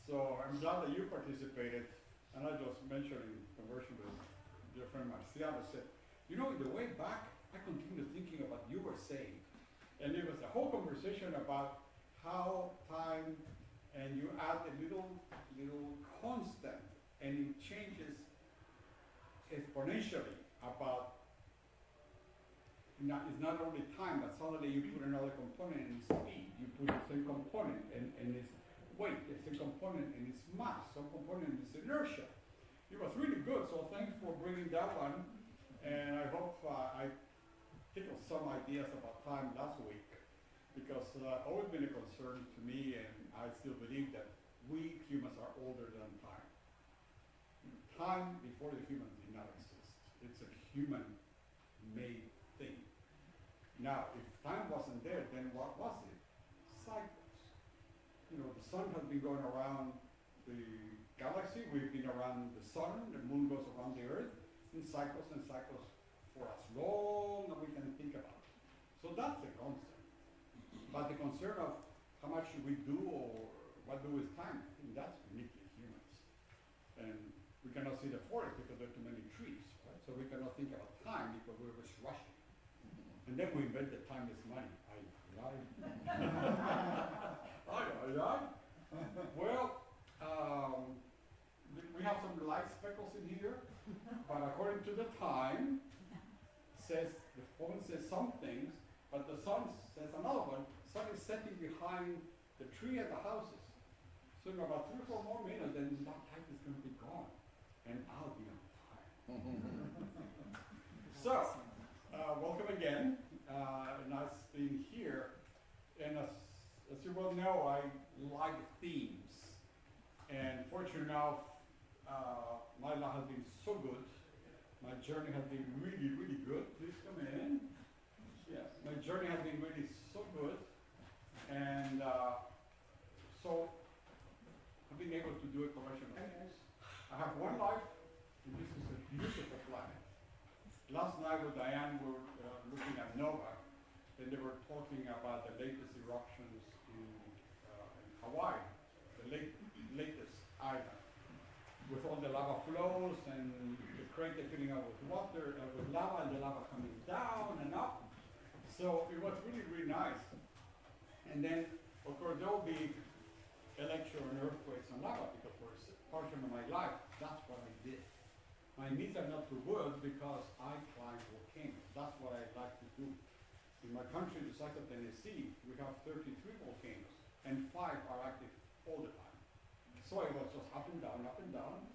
So I'm glad that you participated, and I just mentioned in conversation with dear friend Marcial, I said, you know, in the way back, I continued thinking about you were saying, and it was a whole conversation about how time, and you add a little constant, and it changes exponentially about, it's not only time, but suddenly you put another component and it's speed. You put the same component and it's weight, the same component and it's mass, some component is inertia. It was really good, so thanks for bringing that one. And I hope I tickled some ideas about time last week, because always been a concern to me, and I still believe that we humans are older than time. Time before the humans did not exist. It's a human-made thing. Now, if time wasn't there, then what was it? Cycles. You know, the sun has been going around the galaxy, we've been around the sun, the moon goes around the earth, in cycles and cycles for as long as we can think about. So that's the constant. But the concern of how much should we do or what do with time, I think that's uniquely humans. And we cannot see the forest because there are too many trees, right? So we cannot think about time because we're just rushing. And then we invented time is money. I lied. I lied. Well, we have some light speckles in here, but according to the time, says the phone says some things, but the sun says another one. The sun is setting behind the tree and the houses. So in about 3 or 4 more minutes, then that light is going to be gone, and I'll be on time. So, welcome again. Nice being here. And as you well know, I like themes. And fortunately enough, my life has been so good. My journey has been really, really good. Please come in. Yes, my journey has been really so good. And so I've been able to do a collection of things. I have one life, and this is a beautiful planet. Last night with Diane, we were looking at Nova, and they were talking about the latest eruptions in Hawaii, the latest island, with all the lava flows and the crater filling up with water, with lava, and the lava coming down and up. So it was really, really nice. And then, of course, there will be electro and earthquakes and lava, because for a portion of my life, that's what I did. My knees are not too good because I climb volcanoes. That's what I like to do. In my country, the size of Tennessee, we have 33 volcanoes, and 5 are active all the time. So I was just up and down, up and down.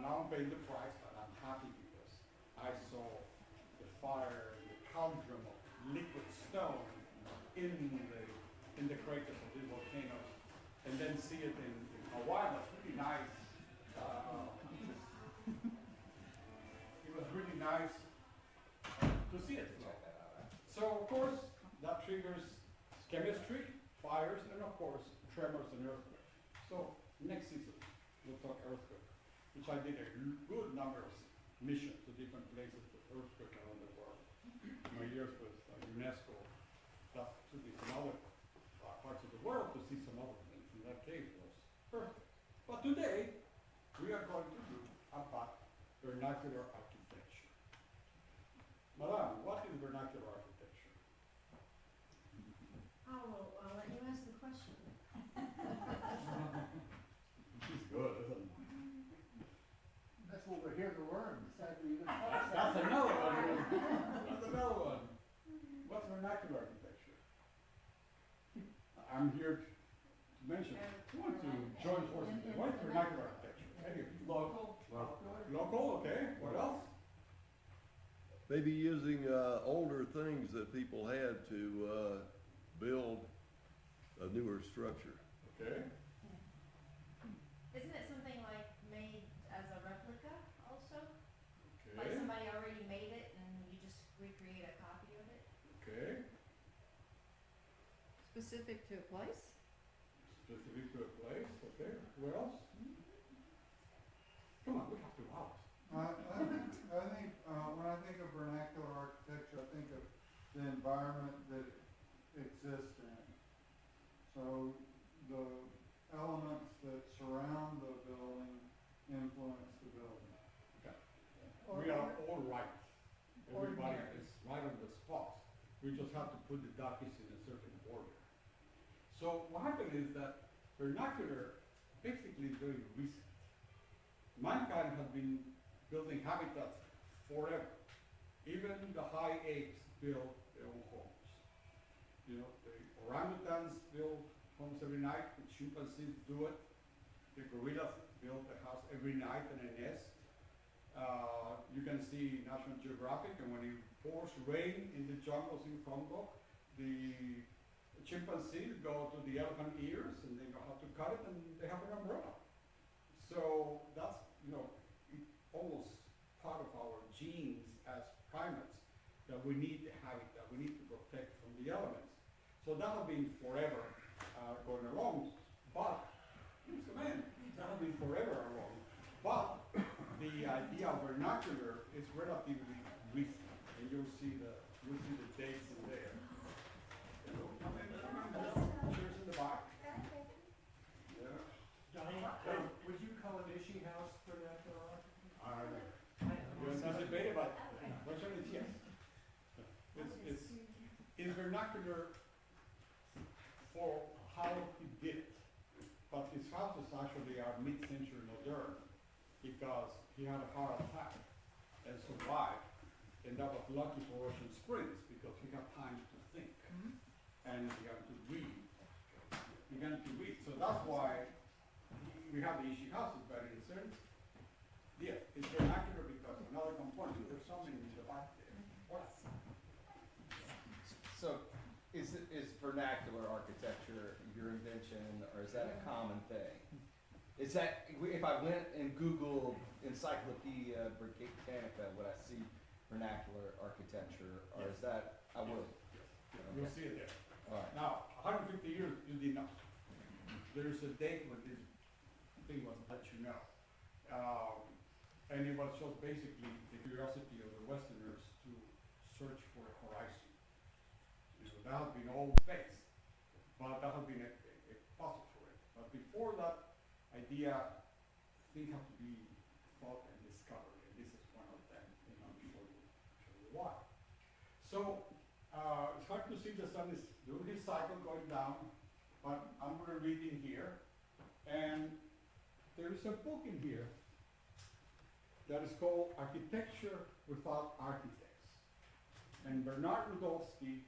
Now I'm paying the price, but I'm happy because I saw the fire, the cauldron of liquid stone in the craters of these volcanoes, and then see it in Hawaii. That's really nice. It was really nice to see it flow. So of course that triggers chemistry, fires, and of course tremors and earthquakes. So next season we'll talk earthquake, which I did a good number of missions to different places with earthquake around the world. My years with UNESCO, that took me some other parts of the world to see some other things. In that case was perfect. But today we are going to do about vernacular architecture. Madame, what is vernacular architecture? I'll let you ask the question. She's good, isn't it? That's what we're here to learn. That's another one. That's another one. What's vernacular architecture? I'm here to mention. Who wants to join forces? What is vernacular architecture? Local. Local, okay. What else? Maybe using older things that people had to build a newer structure. Okay. Isn't it something like made as a replica also? Okay. Like somebody already made it and you just recreate a copy of it? Okay. Specific to a place? Specific to a place. Okay. What else? Come on, we have 2 hours. I think when I think of vernacular architecture, I think of the environment that it exists in. So the elements elements that surround the building influence the building. Or- We are all right. Everybody Ordinary. is right on the spot. We just have to put the duckies in a certain order. So what happened is that vernacular basically is very recent. Mankind has been building habitats forever. Even the high apes build their own homes. You know, the orangutans build homes every night, the chimpanzees do it, the gorillas build a house every night and a nest. You can see National Geographic, and when it pours rain in the jungles in Congo, the chimpanzees go to the elephant ears and they know how to cut it, and they have an umbrella. So that's, you know, almost part of our genes as primates, that we need the habitat, we need to protect from the elements. So that has been forever going along, but, man, that has been forever along. But the idea of vernacular is relatively recent, and you'll see the dates in there. You know, come in, cheers in the back. Yeah. Donnie, would you call an Ishi house vernacular? There's a debate about which one is yes. It's vernacular for how he did it, but his houses actually are mid-century modern because he had a heart attack and survived, and that was lucky for Ocean Springs because he had time to think and he began to read. So that's why we have the Ishi houses, but in a sense, yeah, it's vernacular because another component, there's something in the back there. What? So, is vernacular architecture your invention, or is that a common thing? Is that, if I went and Googled Encyclopedia Britannica, would I see vernacular architecture, or is that, I would? You'll see it there. All right. Now, 150 years, you did not. There's a date when this thing was let you know. And it was just basically the curiosity of the Westerners to search for a horizon. You know, that has been all space, but that has been a puzzle for it. But before that idea, things have to be thought and discovered, and this is one of them, and I'll show you why. So, it's hard to see the sun is doing his cycle going down, but I'm going to read in here, and there is a book in here that is called Architecture Without Architects. And Bernard Rudolsky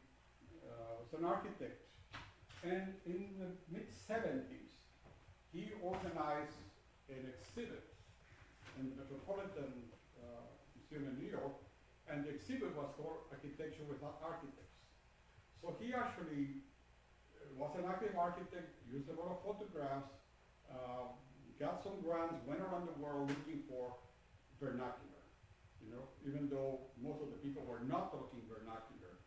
was an architect, and in the mid-70s, he organized an exhibit in the Metropolitan Museum in New York, and the exhibit was called Architecture Without Architects. So he actually was an active architect, used a lot of photographs, got some grants, went around the world looking for vernacular, you know, even though most of the people were not talking vernacular.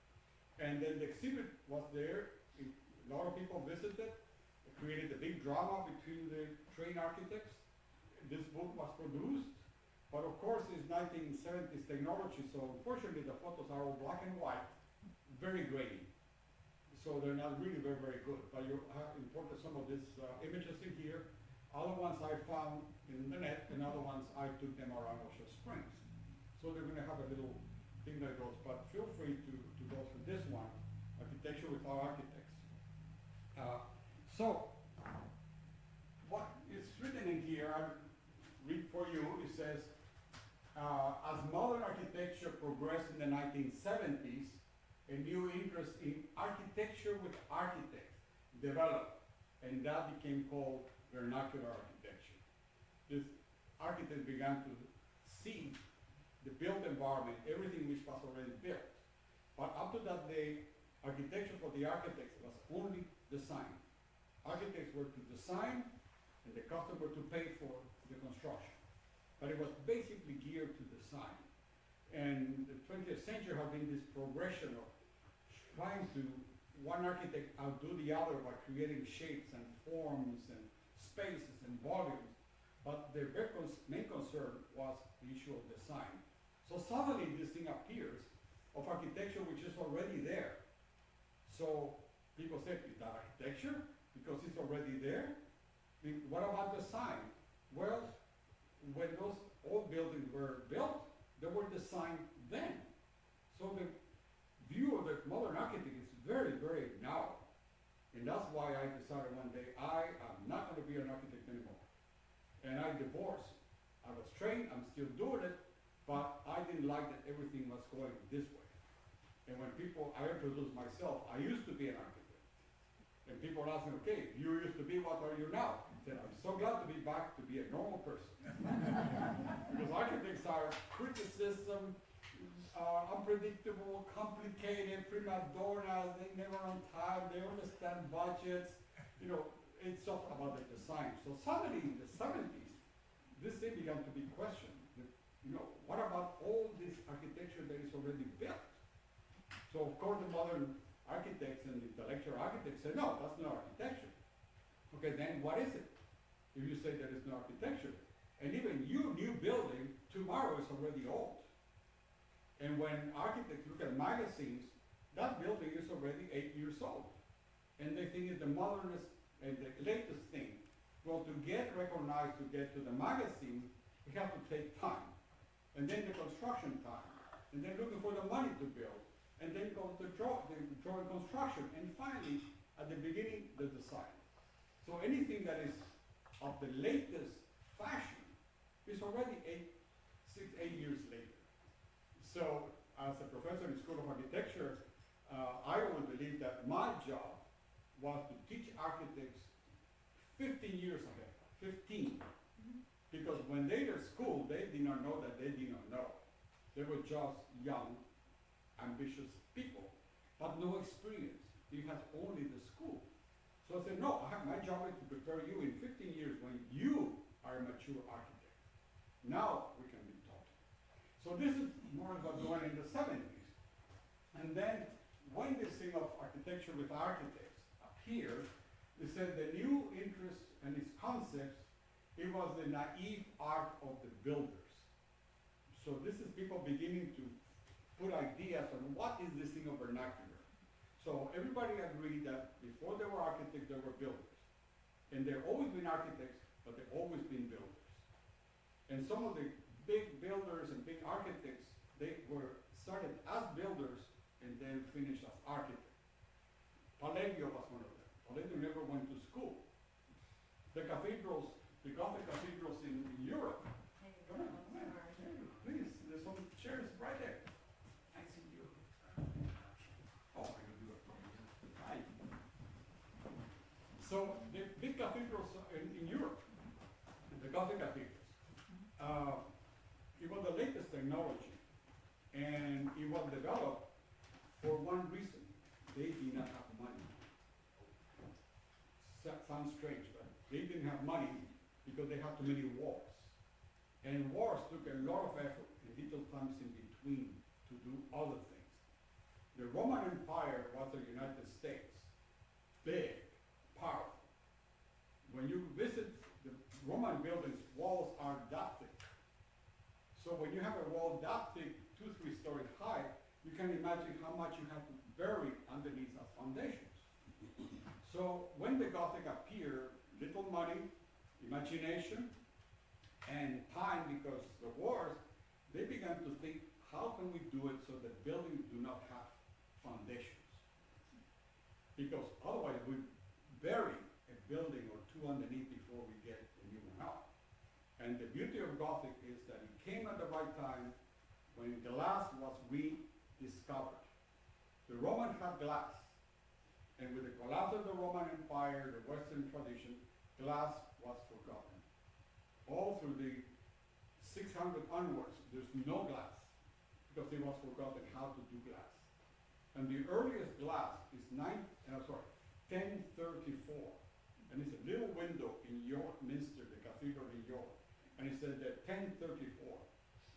And then the exhibit was there, a lot of people visited, it created a big drama between the trained architects. This book was produced, but of course it's 1970s technology, so unfortunately the photos are all black and white, very grainy. So they're not really very, very good, but you have imported some of these images in here. Other ones I found in the net, and other ones I took them around Ocean Springs. So they're going to have a little thing that goes, but feel free to go through this one, Architecture Without Architects. So, what is written in here, I'll read for you, it says, as modern architecture progressed in the 1970s, a new interest in architecture with architects developed, and that became called vernacular architecture. This architects began to see the built environment, everything which was already built. But up to that day, architecture for the architects was only design. Architects were to design, and the customer to pay for the construction. But it was basically geared to design. And the 20th century has been this progression of trying to one architect outdo the other by creating shapes and forms and spaces and volumes, but their main concern was the issue of design. So suddenly this thing appears of architecture which is already there. So people say, is that architecture? Because it's already there? What about the sign? Well, when those old buildings were built, they were designed then. So the view of the modern architect is very, very narrow. And that's why I decided one day, I am not gonna be an architect anymore. And I divorced. I was trained, I'm still doing it, but I didn't like that everything was going this way. And when I introduced myself, I used to be an architect. And people ask me, okay, you used to be, what are you now? I said, I'm so glad to be back to be a normal person. Because architects are criticism, unpredictable, complicated, prima donnas, they never on time, they understand budgets. You know, it's all about the design. So suddenly in the 70s, this thing began to be questioned. You know, what about all this architecture that is already built? So of course the modern architects and the intellectual architects say, no, that's not architecture. Okay, then what is it? If you say that it's not architecture. And even new building, tomorrow is already old. And when architects look at magazines, that building is already 8 years old. And they think it's the modernist and the latest thing. Well, to get recognized, to get to the magazine, we have to take time. And then the construction time. And then looking for the money to build. And then go to drawing construction, and finally, at the beginning, the design. So anything that is of the latest fashion is already 8 years later. So, as a professor in School of Architecture, I always believe that my job was to teach architects 15 years ahead, 15. Because when they were at school, they did not know that they did not know. They were just young, ambitious people, but no experience. You have only the school. So I said, no, my job is to prepare you in 15 years when you are a mature architect. Now we can be taught. So this is more of what's going in the 70s. And then when this thing of architecture with architects appeared, they said the new interest and its concepts, it was the naive art of the builders. So this is people beginning to put ideas on what is this thing of vernacular. So everybody agreed that before there were architects, there were builders. And there have always been architects, but there have always been builders. And some of the big builders and big architects, they were started as builders and then finished as architects. Palladio was one of them. Palladio never went to school. The cathedrals, the Gothic cathedrals in Europe. Come on, please, there's some chairs right there. I see you. Oh, I can do it. Hi. So the big cathedrals in Europe, the Gothic cathedrals, it was the latest technology, and it was developed for one reason: they did not have money. Sounds strange, but they didn't have money because they had too many wars, and wars took a lot of effort and little times in between to do other things. The Roman Empire was the United States, big, powerful. When you visit the Roman buildings, walls are that thick. So when you have a wall that thick, 2-3 stories high, you can imagine how much you have to bury underneath as foundations. So when the Gothic appeared, little money, imagination, and time, because the wars, they began to think, how can we do it so that buildings do not have foundations? Because otherwise we bury a building or two underneath before we get the new one out. And the beauty of Gothic is that it came at the right time when glass was rediscovered. The Romans had glass, and with the collapse of the Roman Empire, the Western tradition, glass was forgotten. All through the 600 onwards, there's no glass, because it was forgotten how to do glass. And the earliest glass is 1034, and it's a little window in York Minster, the cathedral in York, and it said that 1034,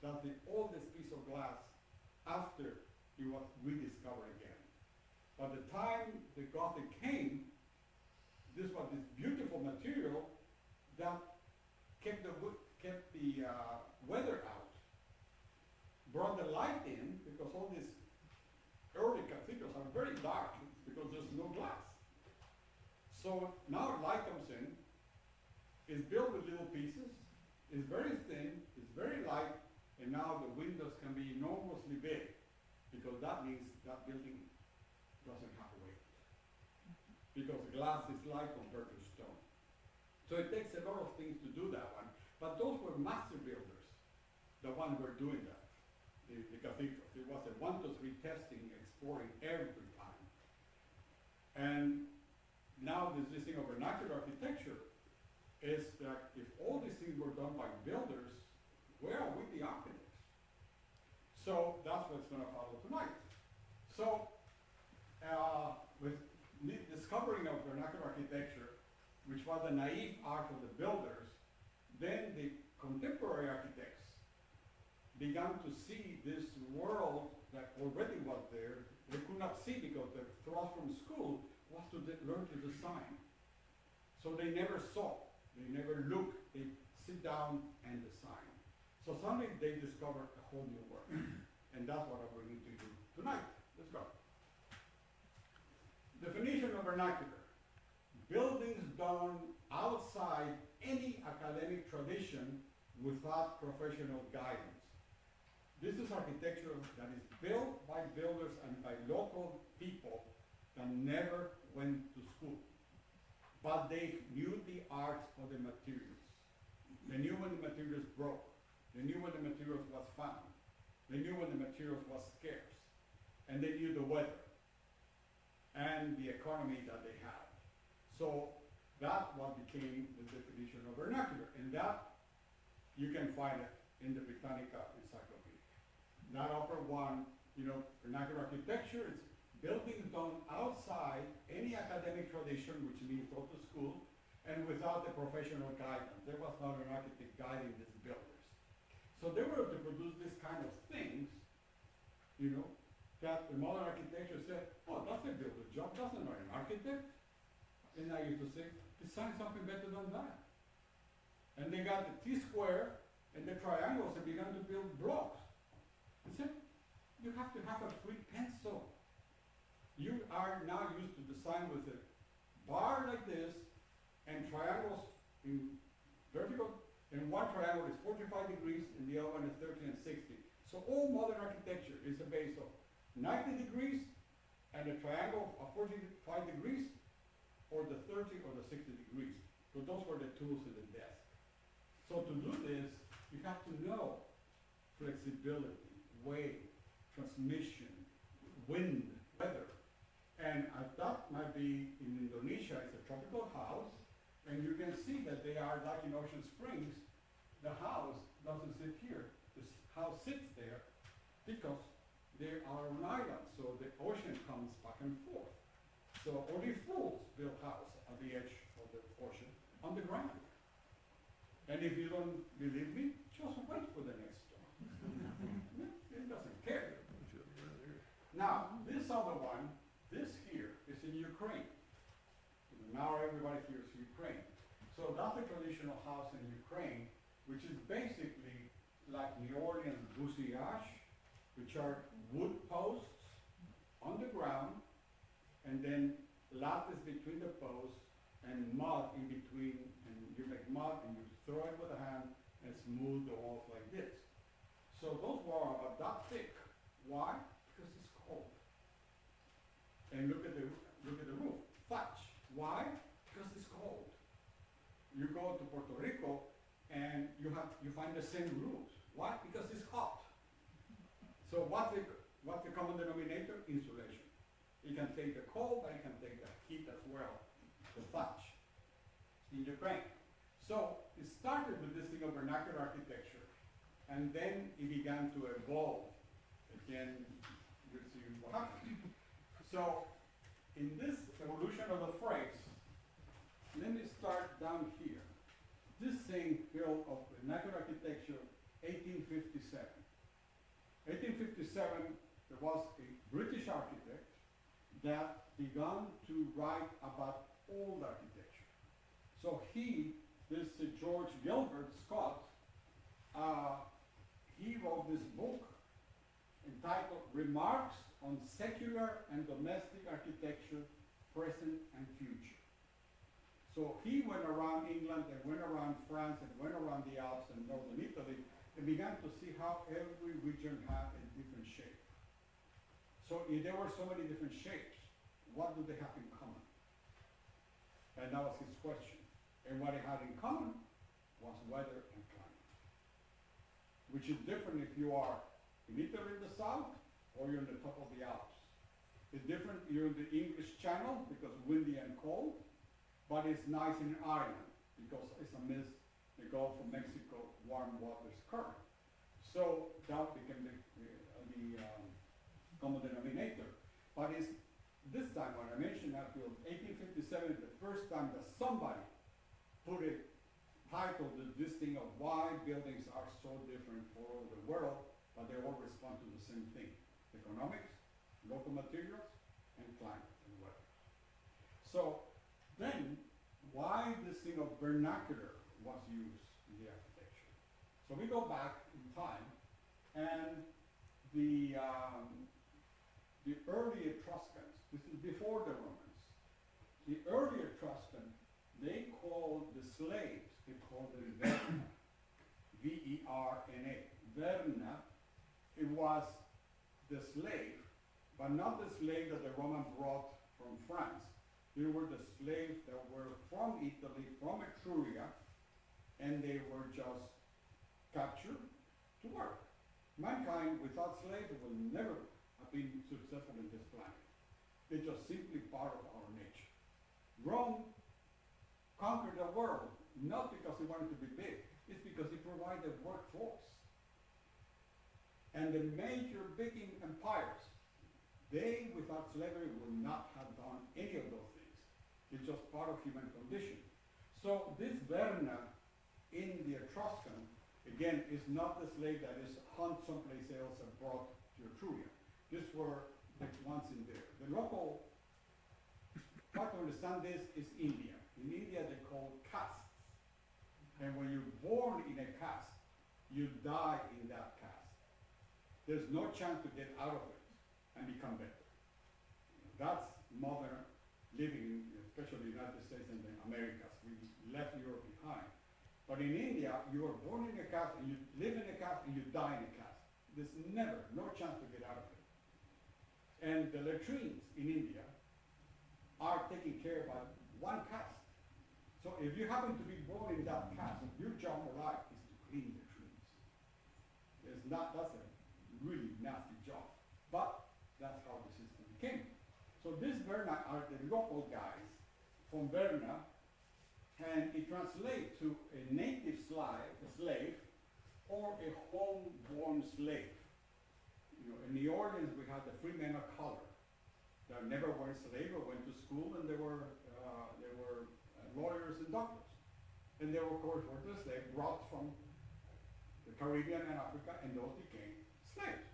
that's the oldest piece of glass after it was rediscovered again. By the time the Gothic came, this was this beautiful material that kept the weather out, brought the light in, because all these early cathedrals are very dark because there's no glass. So now light comes in, It's built with little pieces, it's very thin, it's very light, and now the windows can be enormously big, because that means that building doesn't have weight. Because glass is light compared to stone. So it takes a lot of things to do that one, but those were master builders, the ones who were doing that. The cathedrals, it was a 1 to 3 testing, exploring every time. And now this thing of vernacular architecture is that if all these things were done by builders, where are we the architects? So that's what's going to follow tonight. So with the discovering of vernacular architecture, which was the naive art of the builders, then the contemporary architects began to see this world that already was there. They could not see because the thrust from school was to learn to design. So they never saw, they never looked, they sit down and design. So suddenly they discovered a whole new world. And that's what I'm bringing to you tonight. Let's go. Definition of vernacular. Buildings done outside any academic tradition without professional guidance. This is architecture that is built by builders and by local people that never went to school. But they knew the art of the materials. They knew when the materials broke. They knew when the materials was found. They knew when the materials was scarce. And they knew the weather and the economy that they had. So that what became the definition of vernacular. And that you can find it in the Britannica Encyclopedia. Not upper one, vernacular architecture is buildings done outside any academic tradition, which means go to school, and without the professional guidance. There was not an architect guiding these builders. So they were to produce this kind of things, that the modern architecture said, oh, that's a builder's job, that's not an architect. And I used to say, design something better than that. And they got the T-square and the triangles and began to build blocks. I said, you have to have a free pencil. You are now used to design with a bar like this and triangles in vertical, and one triangle is 45 degrees and the other one is 30 and 60. So all modern architecture is a base of 90 degrees and a triangle of 45 degrees, or the 30 or the 60 degrees. So those were the tools in the desk. So to do this, you have to know flexibility, weight, transmission, wind, weather. And that might be in Indonesia, it's a tropical house, and you can see that they are like in Ocean Springs. The house doesn't sit here. This house sits there because they are on islands, so the ocean comes back and forth. So only fools build house at the edge of the ocean on the ground. And if you don't believe me, just wait for the next storm. It doesn't care. Now, this other one, this here is in Ukraine. Now everybody here is Ukraine. So that's a traditional house in Ukraine, which is basically like New Orleans bousillage, which are wood posts on the ground, and then lattice between the posts and mud in between, and you make mud and you throw it with a hand and smooth the walls like this. So those walls are about that thick. Why? Because it's cold. And look at the roof, thatch. Why? Because it's cold. You go to Puerto Rico and you find the same roofs. Why? Because it's hot. So what's the common denominator? Insulation. It can take the cold, but it can take the heat as well, the thatch in Ukraine. So it started with this thing of vernacular architecture, and then it began to evolve. Again, you see what happened. So in this evolution of the phrase, let me start down here. This thing built of vernacular architecture, 1857. 1857, there was a British architect that began to write about old architecture. So this George Gilbert Scott, he wrote this book entitled Remarks on Secular and Domestic Architecture, Present and Future. So he went around England and went around France and went around the Alps and northern Italy and began to see how every region had a different shape. So if there were so many different shapes, what do they have in common? And that was his question. And what they had in common was weather and climate, which is different if you are in Italy in the south or you're in the top of the Alps. It's different, you're in the English Channel because windy and cold, but it's nice in Ireland because it's amidst the Gulf of Mexico warm waters current. So that became the common denominator. But it's this time when I mentioned that field, 1857 is the first time that somebody put a title to this thing of why buildings are so different all over the world, but they all respond to the same thing: economics, local materials, and climate and weather. So then, why this thing of vernacular was used in the architecture? So we go back in time, and the early Etruscans, this is before the Romans, the early Etruscans, they called the slaves, they called them verna, V-E-R-N-A. Verna, it was the slave, but not the slave that the Romans brought from France. They were the slaves that were from Italy, from Etruria, and they were just captured to work. Mankind without slaves will never have been successful in this planet. They're just simply part of our nature. Rome conquered the world, not because they wanted to be big, it's because they provided workforce. And the major big empires, they without slavery would not have done any of those things. It's just part of human condition. So this Verna in the Etruscan, again, is not the slave that is hunt someplace else and brought to Etruria. These were the ones in there. The local part to understand this is India. In India, they call castes. And when you're born in a caste, you die in that caste. There's no chance to get out of it and become better. That's modern living, especially in the United States and the Americas. We left Europe behind. But in India, you are born in a caste, and you live in a caste, and you die in a caste. There's no chance to get out of it. And the latrines in India are taken care by one caste. So if you happen to be born in that caste, your job for life is to clean the trees. That's a really nasty job. But that's how the system became. So these Verna are the local guys from Verna, and it translates to a native slave, or a homeborn slave. You know, in New Orleans, we had the free men of color that never were enslaved or went to school, and they were lawyers and doctors. And they were, of course, were the slaves brought from the Caribbean and Africa, and those became slaves.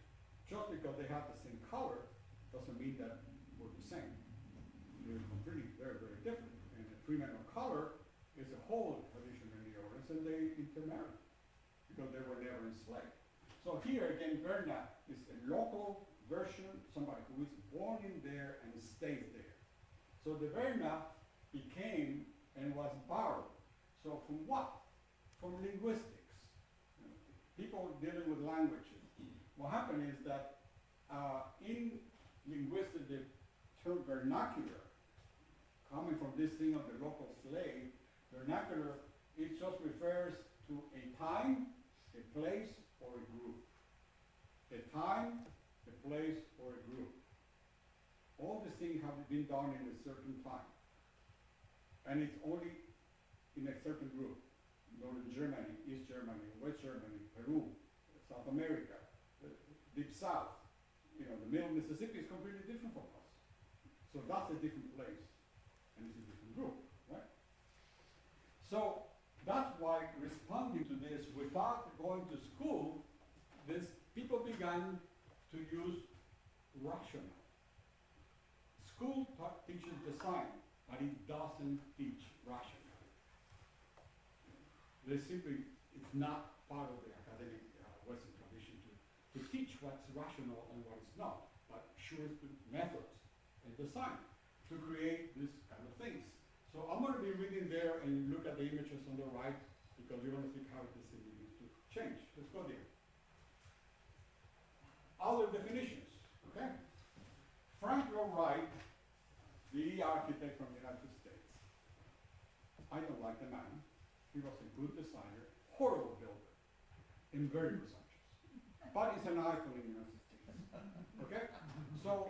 Just because they have the same color doesn't mean that we're the same. They're completely very, very different. And the free men of color is a whole tradition in New Orleans, and they intermarried because they were never enslaved. So here again, Verna is a local version, somebody who is born in there and stays there. So the Verna became and was borrowed. So from what? From linguistics. You know, people dealing with languages. What happened is that in linguistics, the term vernacular, coming from this thing of the local slave, vernacular, it just refers to a time, a place, or a group. A time, a place, or a group. All these things have been done in a certain time. And it's only in a certain group. You go to Germany, East Germany, West Germany, Peru, South America, the Deep South. You know, the middle Mississippi is completely different from us. So that's a different place, and it's a different group, right? So that's why responding to this without going to school, people began to use rational. School teaches design, but it doesn't teach rational. It's not part of the academic Western tradition to teach what's rational and what is not, but sure methods and design to create this kind of things. So I'm going to be reading there and you look at the images on the right, because you're gonna see how the city needs to change. Let's go there. Other definitions, okay? Frank Lloyd Wright, the architect from the United States. I don't like the man. He was a good designer, horrible builder, and very presumptuous. But he's an icon in the United States. Okay? So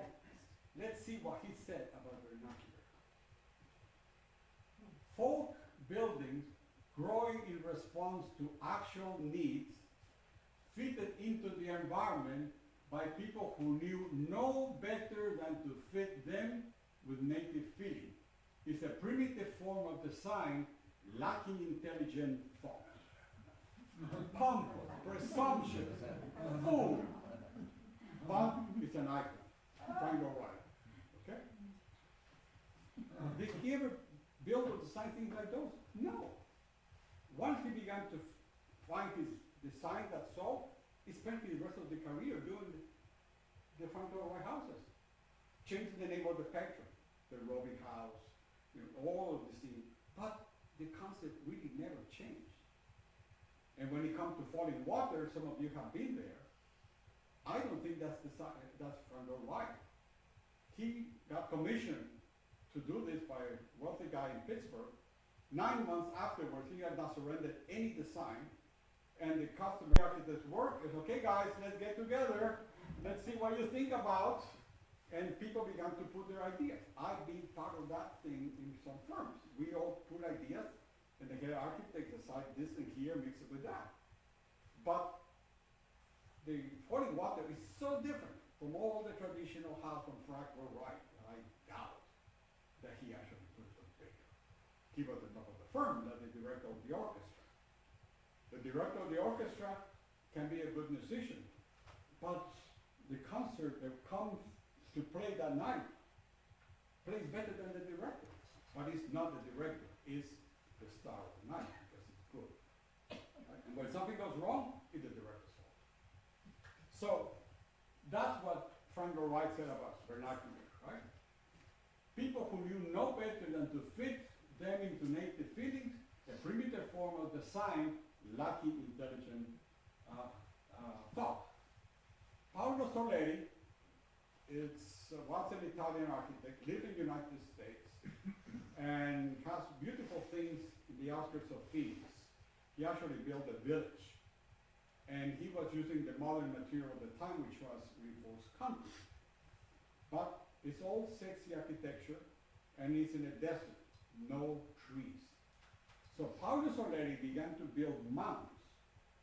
let's see what he said about vernacular. Folk buildings growing in response to actual needs fitted into the environment by people who knew no better than to fit them with native feeling. It's a primitive form of design lacking intelligent thought. Pompous, presumptuous, fool. But it's an icon. Frank Lloyd Wright. Okay? Did he ever build or design things like those? No. Once he began to find his design that sold, he spent the rest of the career doing the Frank Lloyd Wright houses. Changing the name of the factory, the Robbie House, all of these things. But the concept really never changed. And when it comes to falling water, some of you have been there. I don't think that's Frank Lloyd Wright. He got commissioned to do this by a wealthy guy in Pittsburgh. 9 months afterwards, he had not surrendered any design, and the customer architect's work is, okay guys, let's get together, let's see what you think about, and people began to put their ideas. I've been part of that thing in some firms. We all put ideas, and the head architect decide this and here, mix it with that. But the falling water is so different from all the traditional house from Frank Lloyd Wright that I doubt that he actually put it bigger. He was the top of the firm, not the director of the orchestra. The director of the orchestra can be a good musician, but the concert that comes to play that night plays better than the director. But it's not the director, it's the star of the night because it's good. Right? And when something goes wrong, it's the director's fault. So that's what Frank Lloyd Wright said about vernacular, right? People who knew no better than to fit them into native feelings, a primitive form of design lacking intelligent thought. Paolo Soleri was an Italian architect, lived in the United States, and has beautiful things in the outskirts of Phoenix. He actually built a village, and he was using the modern material of the time, which was reinforced concrete. But it's all sexy architecture, and it's in a desert, no trees. So Paolo Soleri began to build mounds,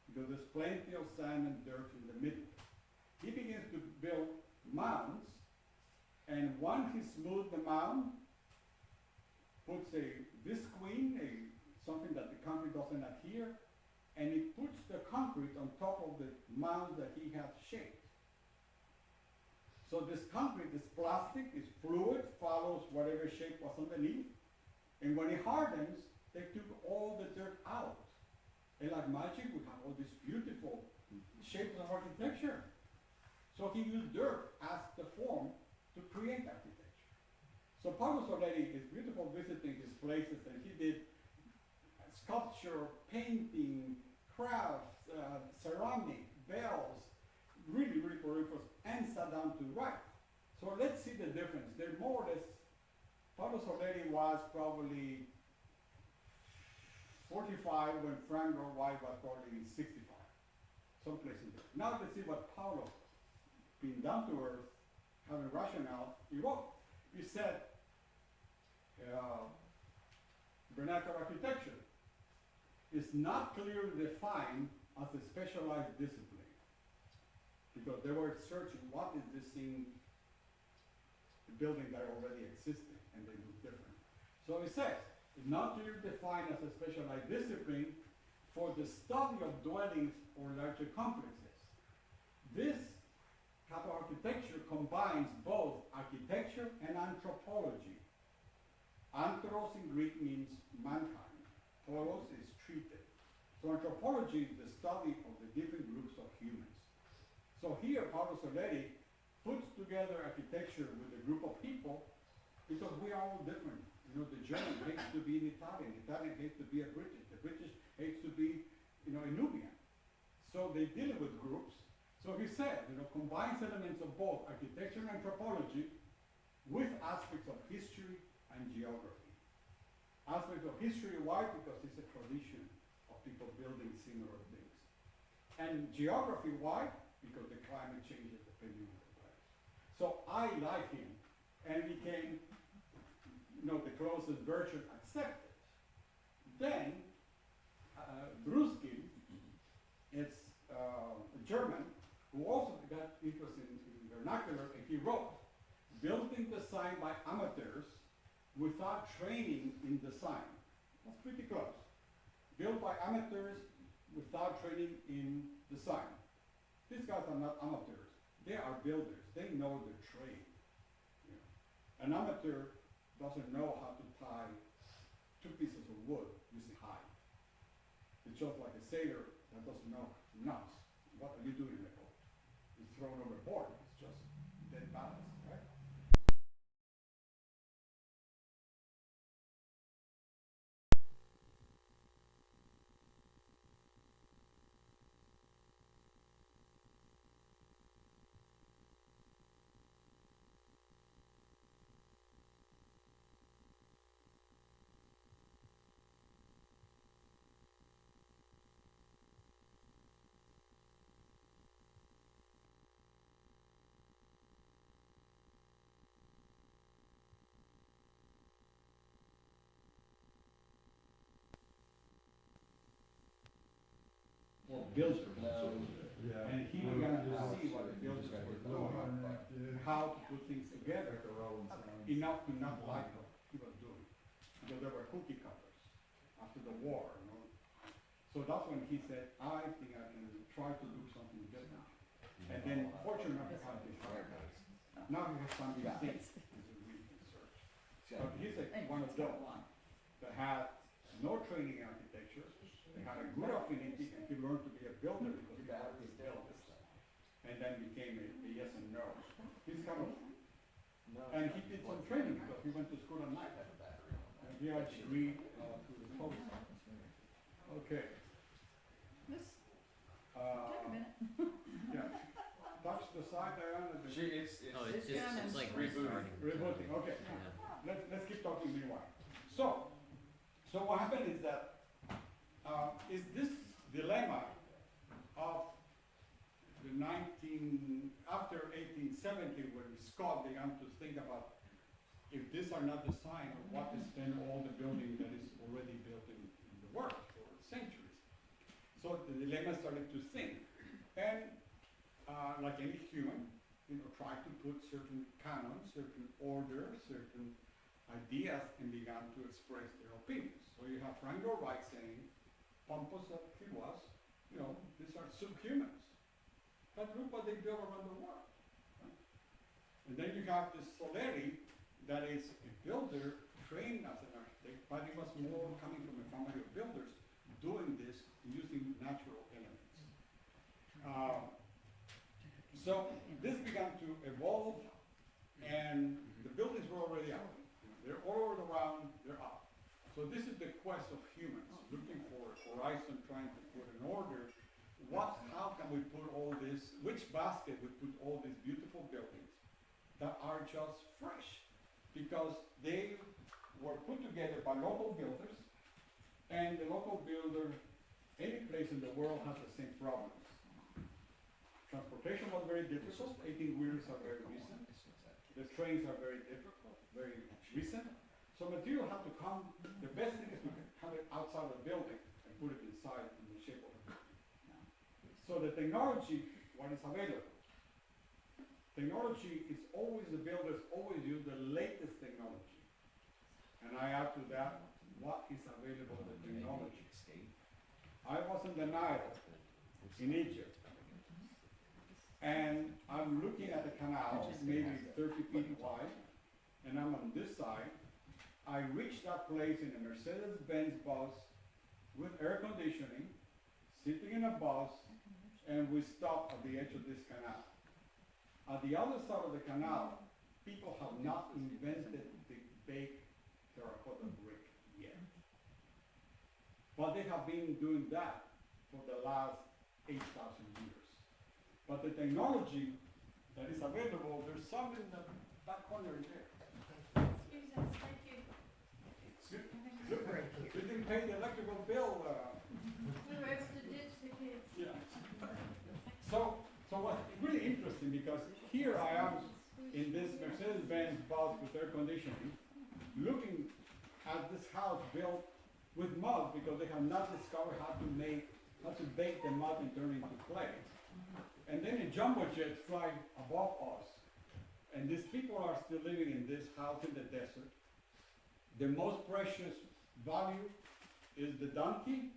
because there's plenty of sand and dirt in the middle. He begins to build mounds, and once he smoothed the mound, puts a visqueen, something that the concrete doesn't adhere, and he puts the concrete on top of the mound that he has shaped. So this concrete is plastic, is fluid, follows whatever shape was underneath, and when it hardens, they took all the dirt out. And like magic, we have all these beautiful shapes of architecture. So he used dirt as the form to create architecture. So Paolo Soleri is beautiful visiting his places, and he did sculpture, painting, crafts, ceramic, bells, really, really prolific, and sat down to write. So let's see the difference. They're more or less, Paolo Soleri was probably 45 when Frank Lloyd Wright was probably 65, someplace in there. Now let's see what Paolo, being down to earth, having rationale, he wrote. He said, vernacular architecture is not clearly defined as a specialized discipline, because they were searching what is this thing, the building that already existed, and they look different. So it says, it's not clearly defined as a specialized discipline for the study of dwellings or larger complexes. This type of architecture combines both architecture and anthropology. Anthros in Greek means mankind. Polos is treated. So anthropology is the study of the different groups of humans. So here, Paolo Soleri puts together architecture with a group of people because we are all different. You know, the German hates to be an Italian, Italian hates to be a British, the British hates to be, you know, a Nubian. So they deal with groups. So he said, you know, combines elements of both architecture and anthropology with aspects of history and geography. Aspects of history, why? Because it's a tradition of people building similar things. And geography, why? Because the climate changes depending on the place. So I like him and became, you know, the closest version accepted. Then Bruskin is a German who also got interested in vernacular, and he wrote, building design by amateurs without training in design. That's pretty close. Built by amateurs without training in design. These guys are not amateurs. They are builders. They know their trade. You know. An amateur doesn't know how to tie two pieces of wood using hide. It's just like a sailor that doesn't know knots. What are you doing in the boat? It's thrown overboard. It's just dead balance, right? Or builders. Yeah. And he began to see what the builders were doing, how to put things together enough to not like what he was doing. Because there were cookie cutters after the war, you know. So that's when he said, I think I can try to do something different. And then fortunately he had this hard. Now he has something to think and to read research. But he's one of those that had no training in architecture. They had a good affinity, and he learned to be a builder because he always built this stuff. And then became a yes and no. He's kind of, and he did some training because he went to school at night. And he had a degree through the post. Okay. This, Uh, take a minute. yeah. Touch the side, Diana. Oh, it's just, done it's and- like restarting. Rebooting, okay. Yeah. Let's keep talking meanwhile. So what happened is that is this dilemma of the after 1870, when Scott began to think about if these are not designed, what is then all the building that is already built in the world for centuries? So the dilemma started to think, and like any human, you know, try to put certain canons, certain orders, certain ideas, and began to express their opinions. So you have Frank Lloyd Wright saying, pompous that he was, you know, these are subhumans. But look what they built around the world. Right? And then you have this Soleri that is a builder trained as an architect, but he was more coming from a family of builders doing this using natural elements. So this began to evolve, and the buildings were already out. They're all around, they're up. So this is the quest of humans, looking for a horizon, trying to put an order. How can we put all this, which basket we put all these beautiful buildings that are just fresh? Because they were put together by local builders, and the local builder, any place in the world has the same problems. Transportation was very difficult, 18-wheelers are very recent. The trains are very difficult, very recent. So material had to come, the best thing is to have it outside of the building and put it inside in the shape of a building. So the technology, what is available? Technology is always, the builders always use the latest technology. And I add to that, what is available in technology? I was in the Nile, in Egypt. And I'm looking at the canal, maybe 30 feet wide, and I'm on this side. I reached that place in a Mercedes-Benz bus with air conditioning, sitting in a bus, and we stopped at the edge of this canal. At the other side of the canal, people have not invented the big terracotta brick yet. But they have been doing that for the last 8,000 years. But the technology that is available, there's some in the back corner in there. Excuse us, thank you. We didn't pay the electrical bill, We were able to ditch the kids. yeah. So what's really interesting, because here I am in this Mercedes-Benz bus with air conditioning, looking at this house built with mud, because they have not discovered how to bake the mud and turn it into clay. And then a jumbo jet flying above us. And these people are still living in this house in the desert. The most precious value is the donkey.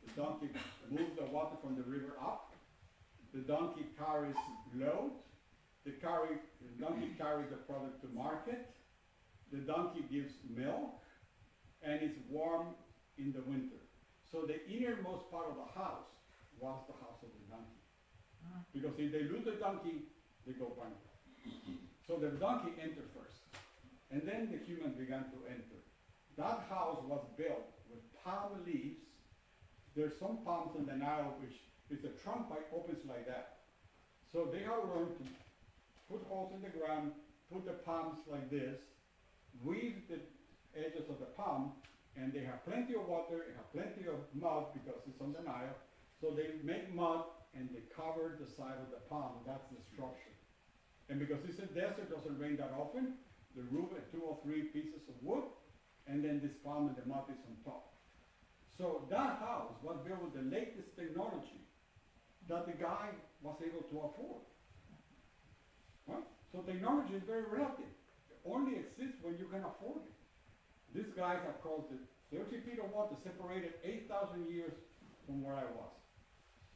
The donkey moves the water from the river up. The donkey carries load. The donkey carries the product to market. The donkey gives milk, and it's warm in the winter. So the innermost part of the house was the house of the donkey. Because if they lose the donkey, they go bankrupt. So the donkey entered first, and then the human began to enter. That house was built with palm leaves. There's some palms in the Nile which is a trunk pipe opens like that. So they have learned to put holes in the ground, put the palms like this, weave the edges of the palm, and they have plenty of water, they have plenty of mud because it's on the Nile. So they make mud and they cover the side of the palm. That's the structure. And because it's a desert, doesn't rain that often, the roof is 2 or 3 pieces of wood, and then this palm and the mud is on top. So that house was built with the latest technology that the guy was able to afford. Right? So technology is very relative. It only exists when you can afford it. These guys have crossed 30 feet of water, separated 8,000 years from where I was.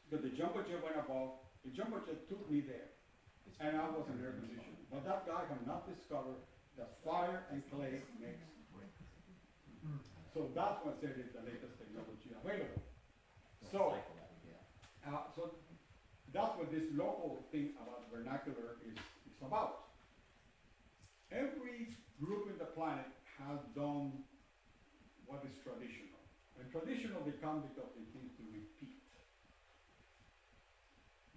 Because the jumbo jet went above, the jumbo jet took me there, and I was in air conditioning. But that guy had not discovered that fire and clay mix. So that's what said is the latest technology available. So that's what this local thing about vernacular is about. Every group in the planet has done what is traditional. And traditional they come because they seem to repeat.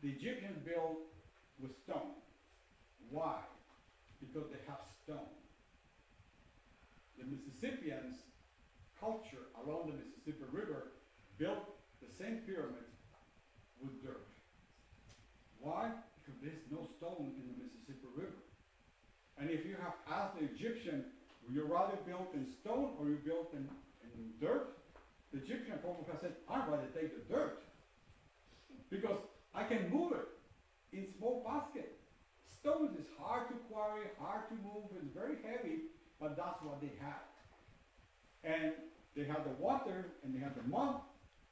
The Egyptians built with stone. Why? Because they have stone. The Mississippians culture along the Mississippi River built the same pyramids with dirt. Why? Because there's no stone in the Mississippi River. And if you have asked the Egyptian, would you rather build in stone or you build in dirt? The Egyptian probably has said, I'd rather take the dirt. Because I can move it in small basket. Stones is hard to quarry, hard to move, it's very heavy, but that's what they had. And they had the water and they had the mud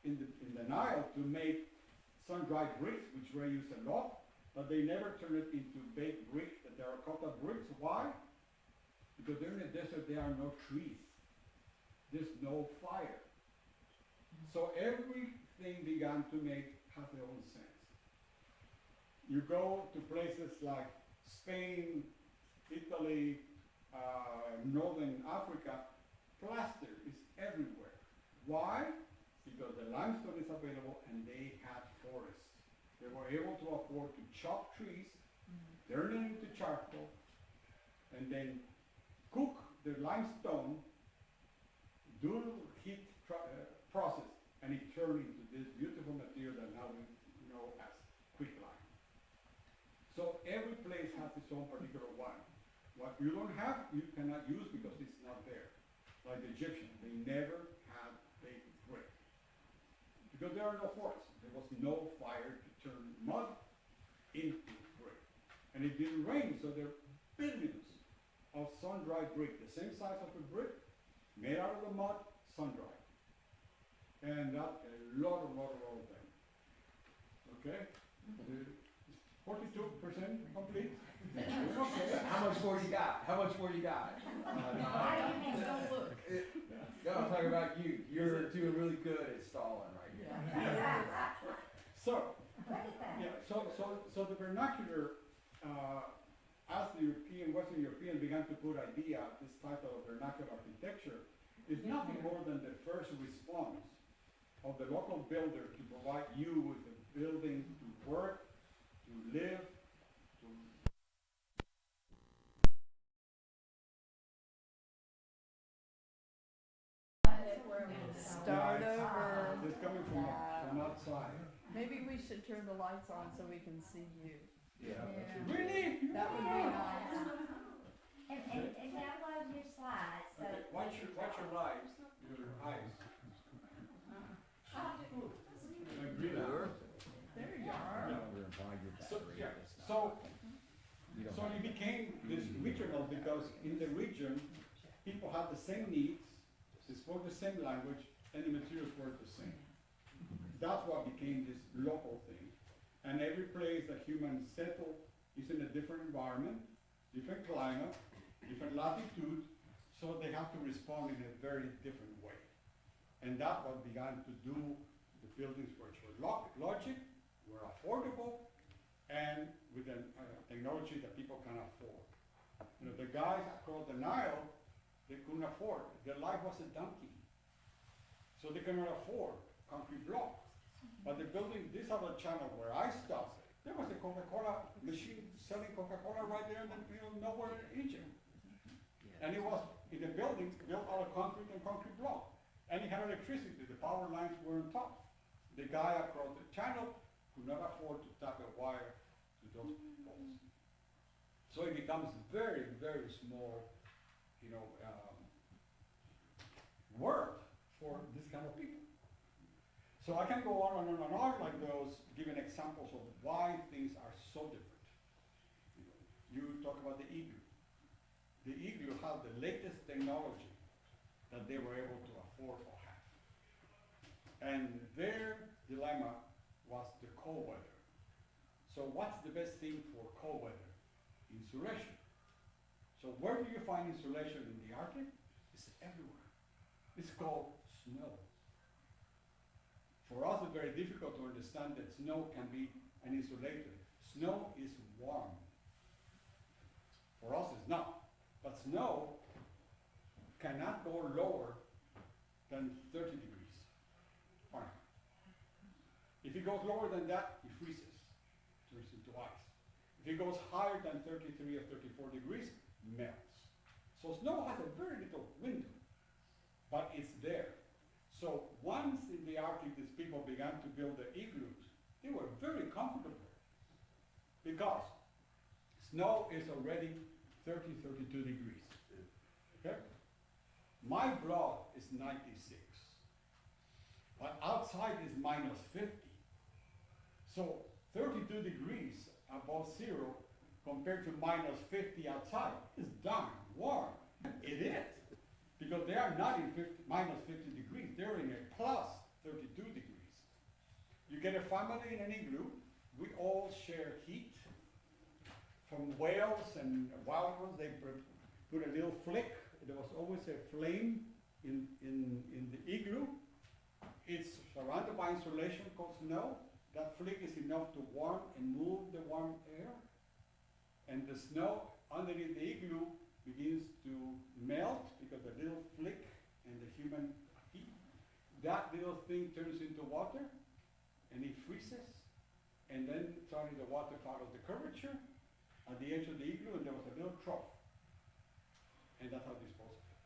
in the Nile to make sun-dried bricks, which were used a lot, but they never turned it into baked bricks, the terracotta bricks. Why? Because there in the desert there are no trees. There's no fire. So everything began to have their own sense. You go to places like Spain, Italy, Northern Africa, plaster is everywhere. Why? Because the limestone is available and they had forests. They were able to afford to chop trees, turn them into charcoal, and then cook the limestone, do heat process, and it turned into this beautiful material that now we know as quicklime. So every place has its own particular one. What you don't have, you cannot use because it's not there. Like the Egyptians, they never had baked brick. Because there are no forests. There was no fire to turn mud into brick. And it didn't rain, so there are billions of sun-dried brick, the same size of a brick, made out of the mud, sun-dried. And that a lot of them. Okay? 42% complete. Okay. How much more you got? How much more you got? Why do you mean don't look? No, I'm talking about you. You're doing really good at stalling right here. So the vernacular as the Western European began to put idea, this type of vernacular architecture is nothing more than the first response of the local builder to provide you with a building to work, to live, to Start over. it's coming from outside. Maybe we should turn the lights on so we can see you. Yeah. Really? That would be nice. And download your slides, so. Okay, watch your lives, your eyes. Agree now. There you are. So, yeah, so it became this regional because in the region, people had the same needs, they spoke the same language, and the materials were the same. That's what became this local thing. And every place that humans settle is in a different environment, different climate, different latitude, so they have to respond in a very different way. And that's what began to do the buildings which were logic, were affordable, and with a technology that people can afford. You know, the guys across the Nile, they couldn't afford. Their life was a donkey. So they cannot afford concrete blocks. But the building, this other channel where I stopped, there was a Coca-Cola machine selling Coca-Cola right there in the middle of nowhere in Egypt. And it was in the building built out of concrete and concrete block. And it had electricity, the power lines were on top. The guy across the channel could not afford to tap a wire to those poles. So it becomes very, very small, you know, world for this kind of people. So I can go on and on and on like those, giving examples of why things are so different. You talk about the igloo. The igloo has the latest technology that they were able to afford or have. And their dilemma was the cold weather. So what's the best thing for cold weather? Insulation. So where do you find insulation in the Arctic? It's everywhere. It's called snow. For us, it's very difficult to understand that snow can be an insulator. Snow is warm. For us, it's not. But snow cannot go lower than 30 degrees Fahrenheit. If it goes lower than that, it freezes, turns into ice. If it goes higher than 33 or 34 degrees, melts. So snow has a very little window, but it's there. So once in the Arctic these people began to build their igloos, they were very comfortable because snow is already 30, 32 degrees. Okay? My blood is 96, but outside is minus 50. So 32 degrees above zero compared to minus 50 outside is darn warm. It is. Because they are not in minus 50 degrees, they're in a plus 32 degrees. You get a family in an igloo, we all share heat. From whales and wild ones, they put a little flick. There was always a flame in the igloo. It's surrounded by insulation called snow. That flick is enough to warm and move the warm air. And the snow underneath the igloo begins to melt because the little flick and the human heat. That little thing turns into water and it freezes. And then suddenly the water follows the curvature at the edge of the igloo, and there was a little trough. And that's how they dispose of it.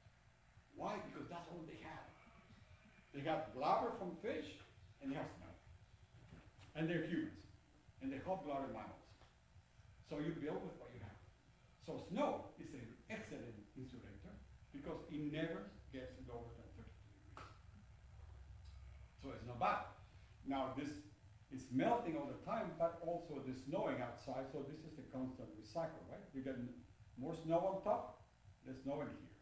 Why? Because that's all they had. They got blubber from fish and they have snow. And they're humans. And they're hot-blooded mammals. So you build with what you have. So snow is an excellent insulator because it never gets lower than 32 degrees. So it's not bad. Now this is melting all the time, but also the snowing outside, so this is a constant recycle, right? You get more snow on top, there's snow in here.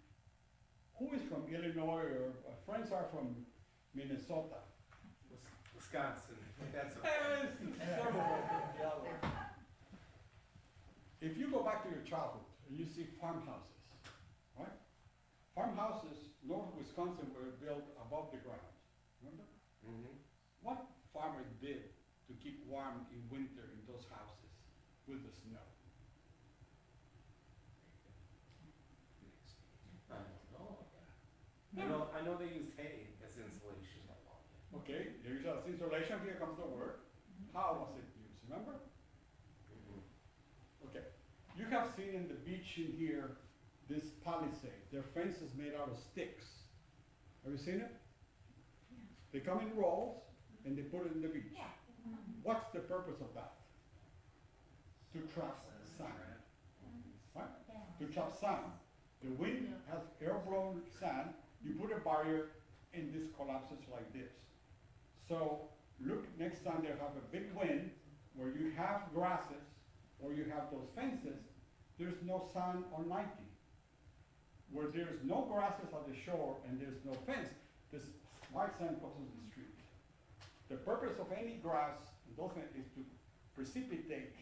Who is from Illinois or friends are from Minnesota? Wisconsin, that's Yes, if you go back to your childhood and you see farmhouses, right? Farmhouses, north Wisconsin, were built above the ground. Remember? Mm-hmm. What farmers did to keep warm in winter in those houses with the snow? I know they use hay as insulation. Okay, there is a insulation, here comes the word. How was it used, remember? Okay, you have seen in the beach in here, this palisade, their fence is made out of sticks. Have you seen it? They come in rolls and they put it in the beach. What's the purpose of that? To trap sand. Right? To trap sand. The wind has air-blown sand, you put a barrier and this collapses like this. So look, next time they have a big wind where you have grasses or you have those fences, there's no sand on 90. Where there's no grasses at the shore and there's no fence, this white sand crosses the street. The purpose of any grass and those things is to precipitate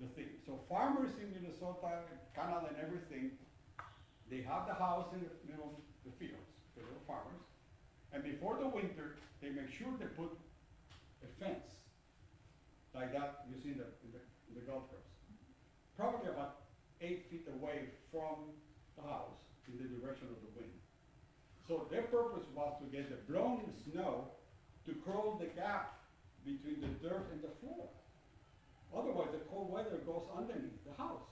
the thing. So farmers in Minnesota, Canada and everything, they have the house in the middle of the fields, the little farmers, and before the winter, they make sure they put a fence like that you see in the Gulf Coast. Probably about 8 feet away from the house in the direction of the wind. So their purpose was to get the blown snow to close the gap between the dirt and the floor. Otherwise, the cold weather goes underneath the house.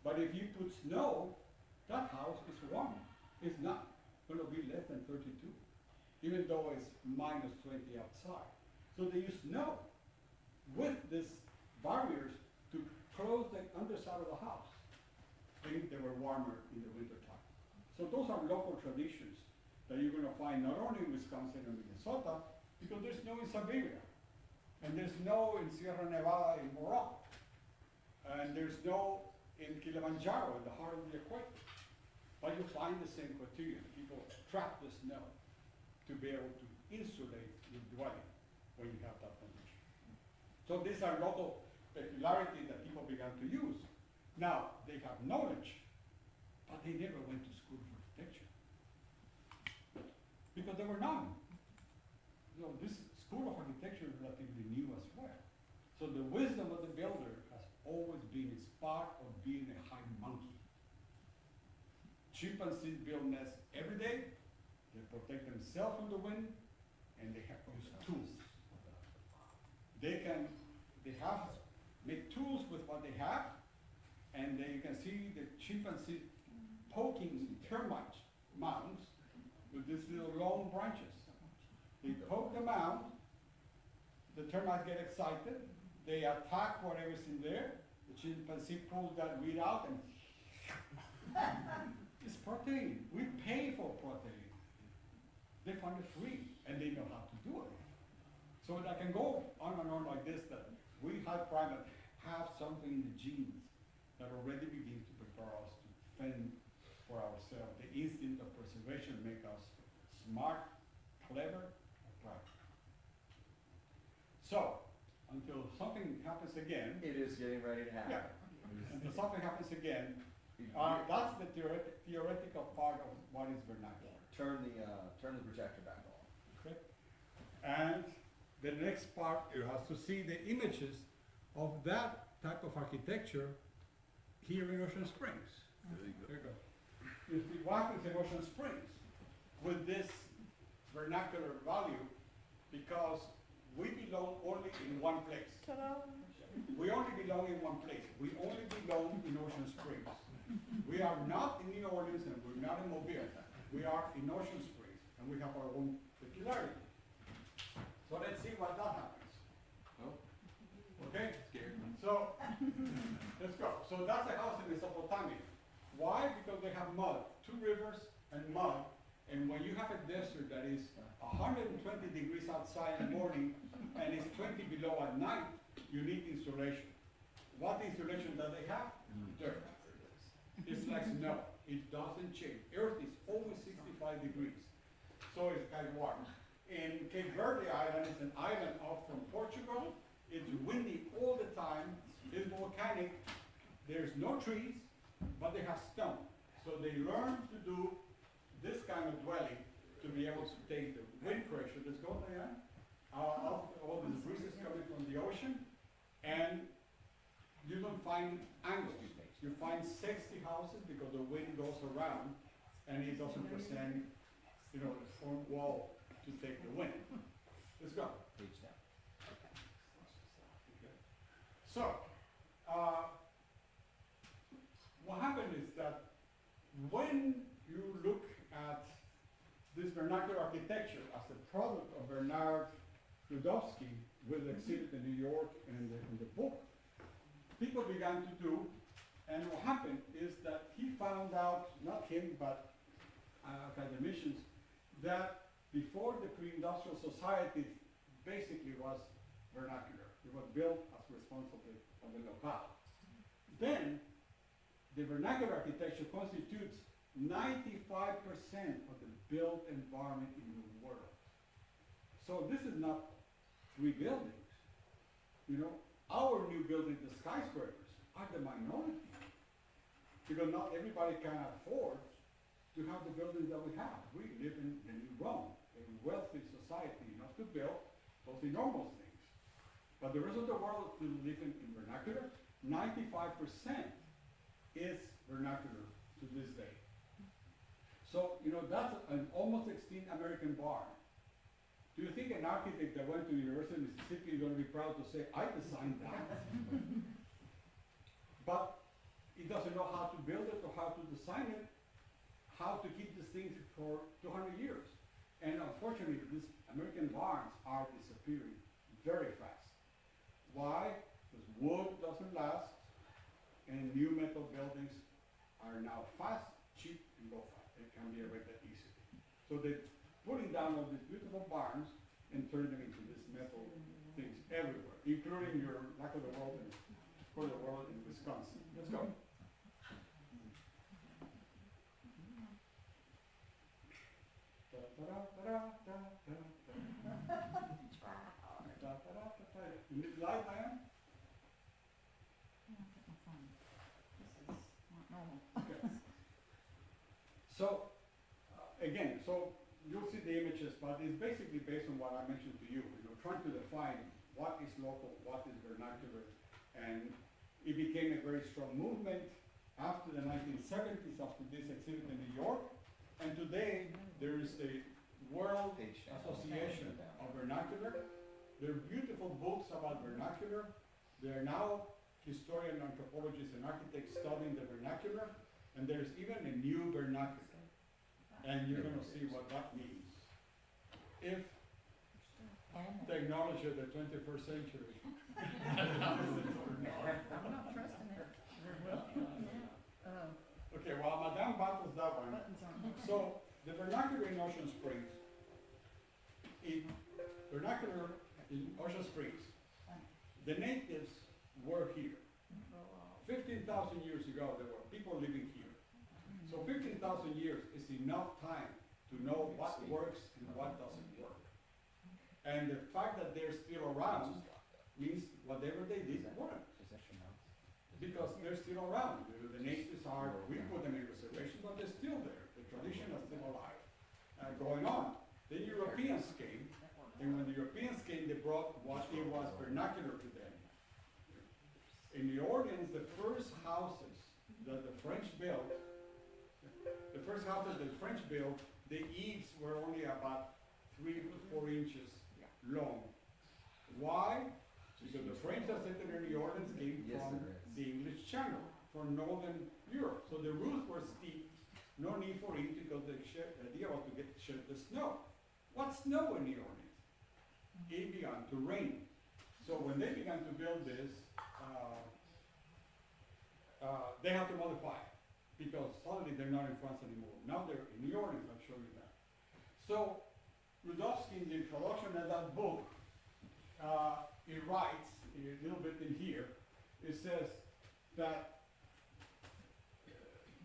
But if you put snow, that house is warm. It's not going to be less than 32, even though it's minus 20 outside. So they use snow with these barriers to close the underside of the house. They were warmer in the winter time. So those are local traditions that you're going to find not only in Wisconsin and Minnesota, because there's snow in Siberia, and there's snow in Sierra Nevada in Morocco, and there's snow in Kilimanjaro in the heart of the equator. But you find the same criteria. People trap the snow to be able to insulate your dwelling when you have that condition. So these are local peculiarities that people began to use. Now, they have knowledge, but they never went to school for architecture. Because there were none. So this school of architecture is relatively new as well. So the wisdom of the builder has always been its part of being a high monkey. Chimpanzees build nests every day, they protect themselves from the wind, and they have used tools. They have made tools with what they have, and then you can see the chimpanzee poking termite mounds with these little long branches. They poke the mound, the termites get excited, they attack whatever's in there, the chimpanzee pulls that weed out and it's protein. We pay for protein. They find it free and they know how to do it. So I can go on and on like this, that we high primates have something in the genes that already begins to prepare us to fend for ourselves. The instinct of preservation make us smart, clever, and practical. So, until something happens again, It is getting ready to happen. until something happens again, that's the theoretical part of what is vernacular. Turn the projector back on. Okay? And the next part, you have to see the images of that type of architecture here in Ocean Springs. There you go. There you go. You see what happens in Ocean Springs with this vernacular value, because we belong only in one place. Ta-da! We only belong in one place. We only belong in Ocean Springs. We are not in New Orleans and we're not in Mobile. We are in Ocean Springs and we have our own peculiarity. So let's see what that happens. Okay? So, let's go. So that's the house in Mesopotamia. Why? Because they have mud, 2 rivers and mud. And when you have a desert that is 120 degrees outside in the morning and it's 20 below at night, you need insulation. What insulation do they have? Dirt. It's like snow. It doesn't change. Earth is always 65 degrees. So it's kind of warm. In Cape Verde Island, it's an island off from Portugal. It's windy all the time. It's volcanic. There's no trees, but they have stone. So they learn to do this kind of dwelling to be able to take the wind pressure. Let's go, Diane. All the breezes coming from the ocean, and you don't find angles. You find 60 houses because the wind goes around, and it doesn't present form wall to take the wind. Let's go. Page down. Okay. So, what happened is that when you look at this vernacular architecture as a product of Bernard Rudowski with exhibit in New York and in the book, people began to do, and what happened is that he found out, not him, but academicians, that before the pre-industrial society basically was vernacular. It was built as responsibility of the locale. Then, the vernacular architecture constitutes 95% of the built environment in the world. So this is not 3 buildings. Our new buildings, the skyscrapers, are the minority. Because not everybody can afford to have the buildings that we have. We live in New Rome, a wealthy society, enough to build those enormous things. But the rest of the world still live in vernacular. 95% is vernacular to this day. So, that's an almost extinct American barn. Do you think an architect that went to the University of Mississippi is going to be proud to say, I designed that? But he doesn't know how to build it or how to design it, how to keep these things for 200 years. And unfortunately, these American barns are disappearing very fast. Why? Because wood doesn't last, and new metal buildings are now fast, cheap, and go fast. It can be erected easily. So they're putting down all these beautiful barns and turning them into these metal things everywhere, including your lack of the world in Wisconsin. Let's go. You need light, Diane? Okay. So, again, you'll see the images, but it's basically based on what I mentioned to you, trying to define what is local, what is vernacular, and it became a very strong movement after the 1970s, after this exhibit in New York, and today there is a World Page down. Association of Vernacular. There are beautiful books about vernacular. There are now historian, anthropologists, and architects studying the vernacular, and there's even a new vernacular. And you're going to see what that means. If technology of the 21st century. I'm not trusting it. Okay, well, Madame battles that one. Buttons on it. So, the vernacular in Ocean Springs, the natives were here. 15,000 years ago, there were people living here. So 15,000 years is enough time to know what works and what doesn't work. And the fact that they're still around means whatever they did worked. Because they're still around. The natives are, we put them in reservations, but they're still there. The tradition is still alive. Going on. The Europeans came, and when the Europeans came, they brought what it was vernacular to them. In New Orleans, the first houses that the French built, the eaves were only about 3 to 4 inches long. Why? Because the French that settled in New Orleans came from the English Channel, from northern Europe. So the roofs were steep, no need for eaves because the idea was to shed the snow. What snow in New Orleans? It began to rain. So when they began to build this, they had to modify it because suddenly they're not in France anymore. Now they're in New Orleans, I'll show you that. So Rudowski, in the introduction of that book, he writes a little bit in here, it says that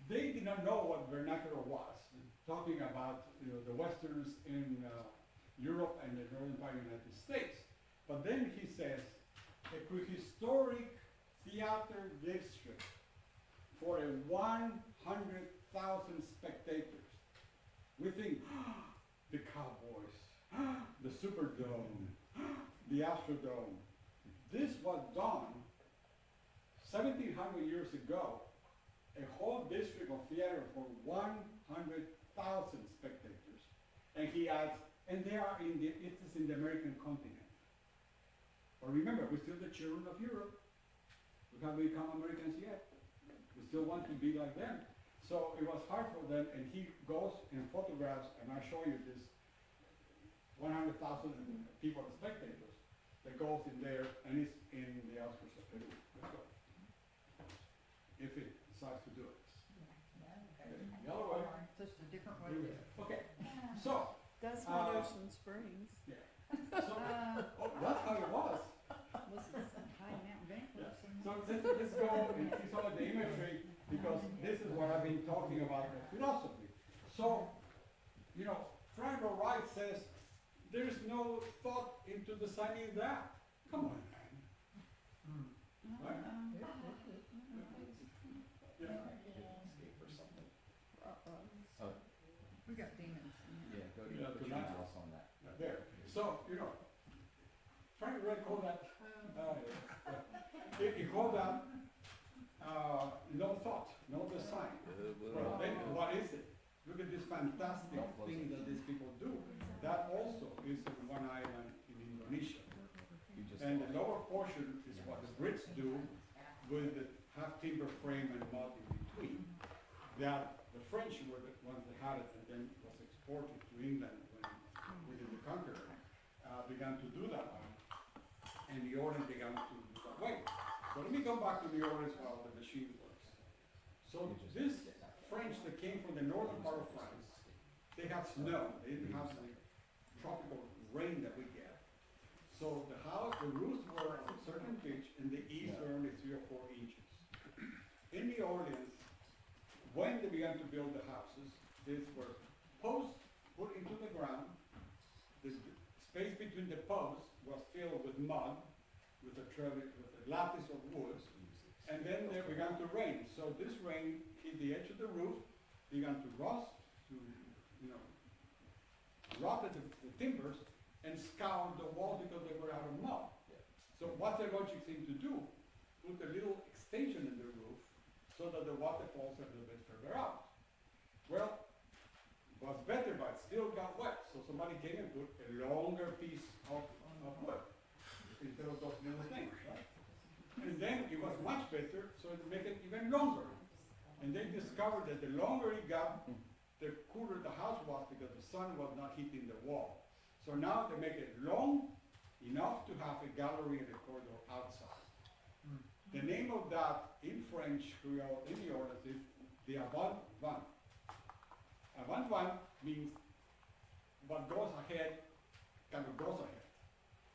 they did not know what vernacular was, talking about the Westerners in Europe and the northern part of the United States. But then he says, a prehistoric theater district for a 100,000 spectators. We think, the Cowboys, the Superdome, the Astrodome. This was done 1,700 years ago, a whole district of theater for 100,000 spectators. And he adds, and they are in the, it is in the American continent. But remember, we're still the children of Europe. We haven't become Americans yet. We still want to be like them. So it was hard for them, and he goes and photographs, and I show you this 100,000 people, spectators, that goes in there, and it's in the outskirts of Peru. Let's go. If it decides to do it. The other way. Just a different way to do it. Okay, so, That's what Ocean Springs. yeah. So, oh, that's how it was. Was High Mountain Bank? So let's go and see some of the imagery, because this is what I've been talking about, the philosophy. So, you know, Frank Lloyd Wright says, there's no thought into designing that. Come on, man. Right? Yeah. Escape or something. Uh-oh. We got demons. Yeah, go Yeah, put to your that. mouse on that. There. So, you know, Frank Lloyd called that, he called that no thought, no design. Well, then what is it? Look at this fantastic thing that these people do. That also is in one island in Indonesia. You just And the lower portion is what the Brits do with the half timber frame and mud in between. That the French were the ones that had it, and then was exported to England when we did the conqueror, began to do that. And the Orient began to do that way. So let me come back to the Orient while the machine works. So this French that came from the northern part of France, they had snow. They didn't have the tropical rain that we get. So the house, the roofs were of a certain pitch, and the eaves were only 3 or 4 inches. In the Orleans, when they began to build the houses, these were posts put into the ground. The space between the posts was filled with mud, with a lattice of wood, and then they began to rain. So this rain hit the edge of the roof, began to rust, rotted the timbers, and scoured the walls because they were out of mud. So what's the logic thing to do? Put a little extension in the roof so that the water falls a little bit further out. Well, it was better, but it still got wet. So somebody came and put a longer piece of wood instead of those little things, right? And then it was much better, so it made it even longer. And they discovered that the longer it got, the cooler the house was because the sun was not hitting the wall. So now they make it long enough to have a gallery and a corridor outside. The name of that in French, Creole, in the Orleans is the avant-vent. Avant-vent means what goes ahead kind of goes ahead.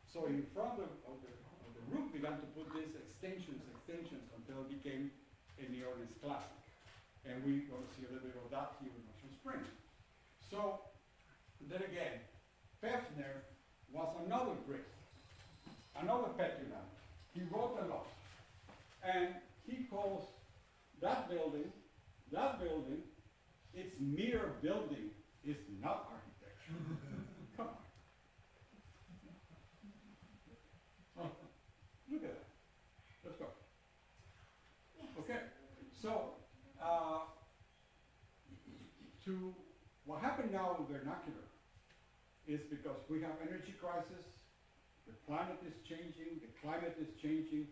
So in front of the roof began to put these extensions until it became a New Orleans classic. And we're going to see a little bit of that here in Ocean Springs. So then again, Pefner was another Brit, another petulant. He wrote a lot. And he calls that building, it's mere building, it's not architecture. Come on. Oh, look at that. Let's go. Okay, so what happened now with vernacular is because we have energy crisis, the planet is changing, the climate is changing,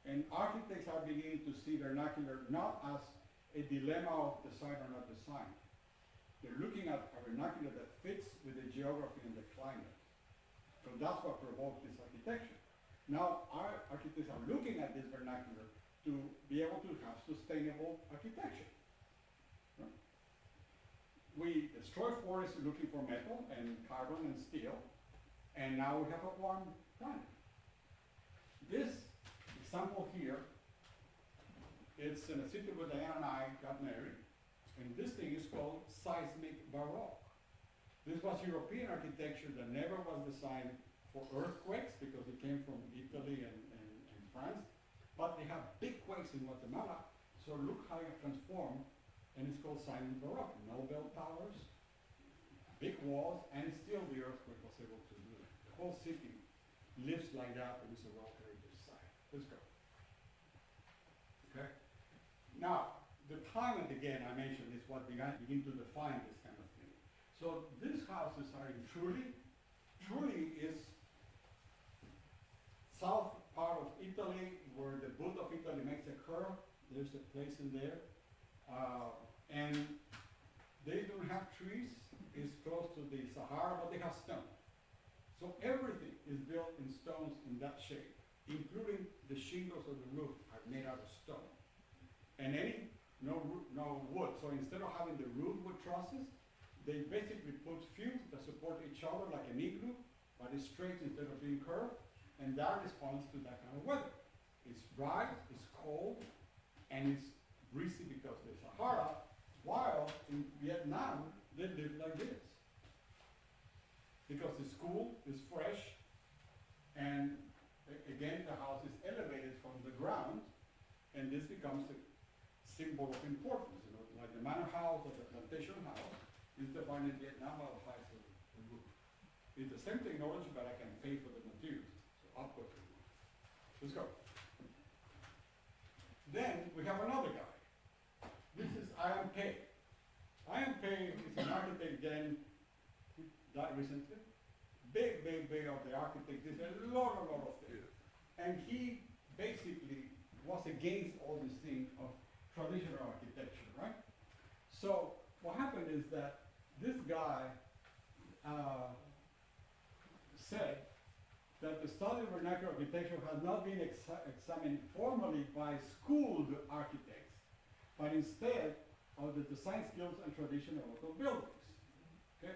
and architects are beginning to see vernacular not as a dilemma of design or not design. They're looking at a vernacular that fits with the geography and the climate. So that's what provoked this architecture. Now our architects are looking at this vernacular to be able to have sustainable architecture. Right? We destroy forests looking for metal and carbon and steel, and now we have a warm planet. This example here, it's in a city where Diana and I got married, and this thing is called seismic baroque. This was European architecture that never was designed for earthquakes because it came from Italy and France, but they have big quakes in Guatemala, so look how it transformed, and it's called seismic baroque. No bell towers, big walls, and still the earthquake was able to do it. The whole city lives like that, and it's a World Heritage Site. Let's go. Okay? Now, the climate, again, I mentioned, is what begin to define this kind of thing. So these houses are in Trulli. Trulli is south part of Italy, where the boot of Italy makes a curve. There's a place in there. And they don't have trees. It's close to the Sahara, but they have stone. So everything is built in stones in that shape, including the shingles of the roof are made out of stone. And no wood. So instead of having the roof with trusses, they basically put few that support each other like an igloo, but it's straight instead of being curved, and that responds to that kind of weather. It's dry, it's cold, and it's breezy because of the Sahara, while in Vietnam, they live like this. Because it's cool, it's fresh, and again, the house is elevated from the ground, and this becomes a symbol of importance, you know, like the manor house or the plantation house is defined in Vietnam by the height of the roof. It's the same technology, but I can pay for the materials, so upward. Let's go. Then we have another guy. This is I.M. Pei. I.M. Pei is an architect again, who died recently. Big of the architect, did a lot of things. And he basically was against all this thing of traditional architecture, right? So what happened is that this guy said that the study of vernacular architecture has not been examined formally by schooled architects, but instead of the design skills and tradition of local buildings. Okay?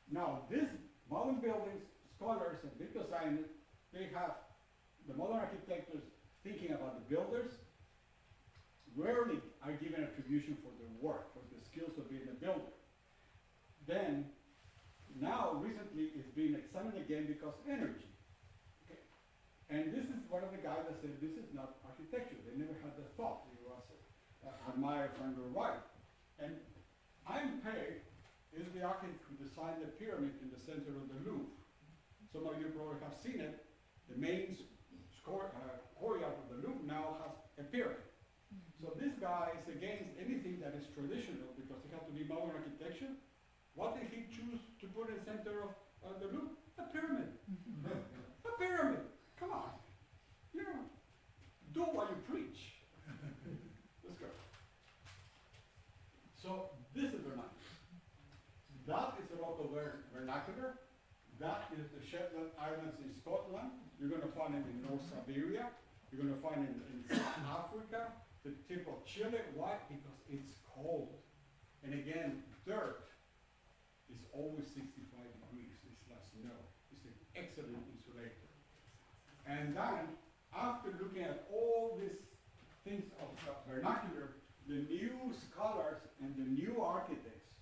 Now, these modern buildings, scholars and big designers, they have the modern architects thinking about the builders, rarely are given attribution for their work, for the skills of being a builder. Then, now recently it's being examined again because of energy. Okay? And this is one of the guys that said this is not architecture. They never had the thought. He was admired Frank Lloyd Wright. And I.M. Pei is the architect who designed the pyramid in the center of the Louvre. Some of you probably have seen it. The main courtyard of the Louvre now has a pyramid. So this guy is against anything that is traditional because it has to be modern architecture. What did he choose to put in the center of the Louvre? A pyramid. A pyramid. Come on. You know, do what you preach. Let's go. So this is vernacular. That is a local vernacular. That is the Shetland Islands in Scotland. You're going to find it in North Siberia. You're going to find it in South Africa, the tip of Chile. Why? Because it's cold. And again, dirt is always 65 degrees. It's like snow. It's an excellent insulator. And then, after looking at all these things of vernacular, the new scholars and the new architects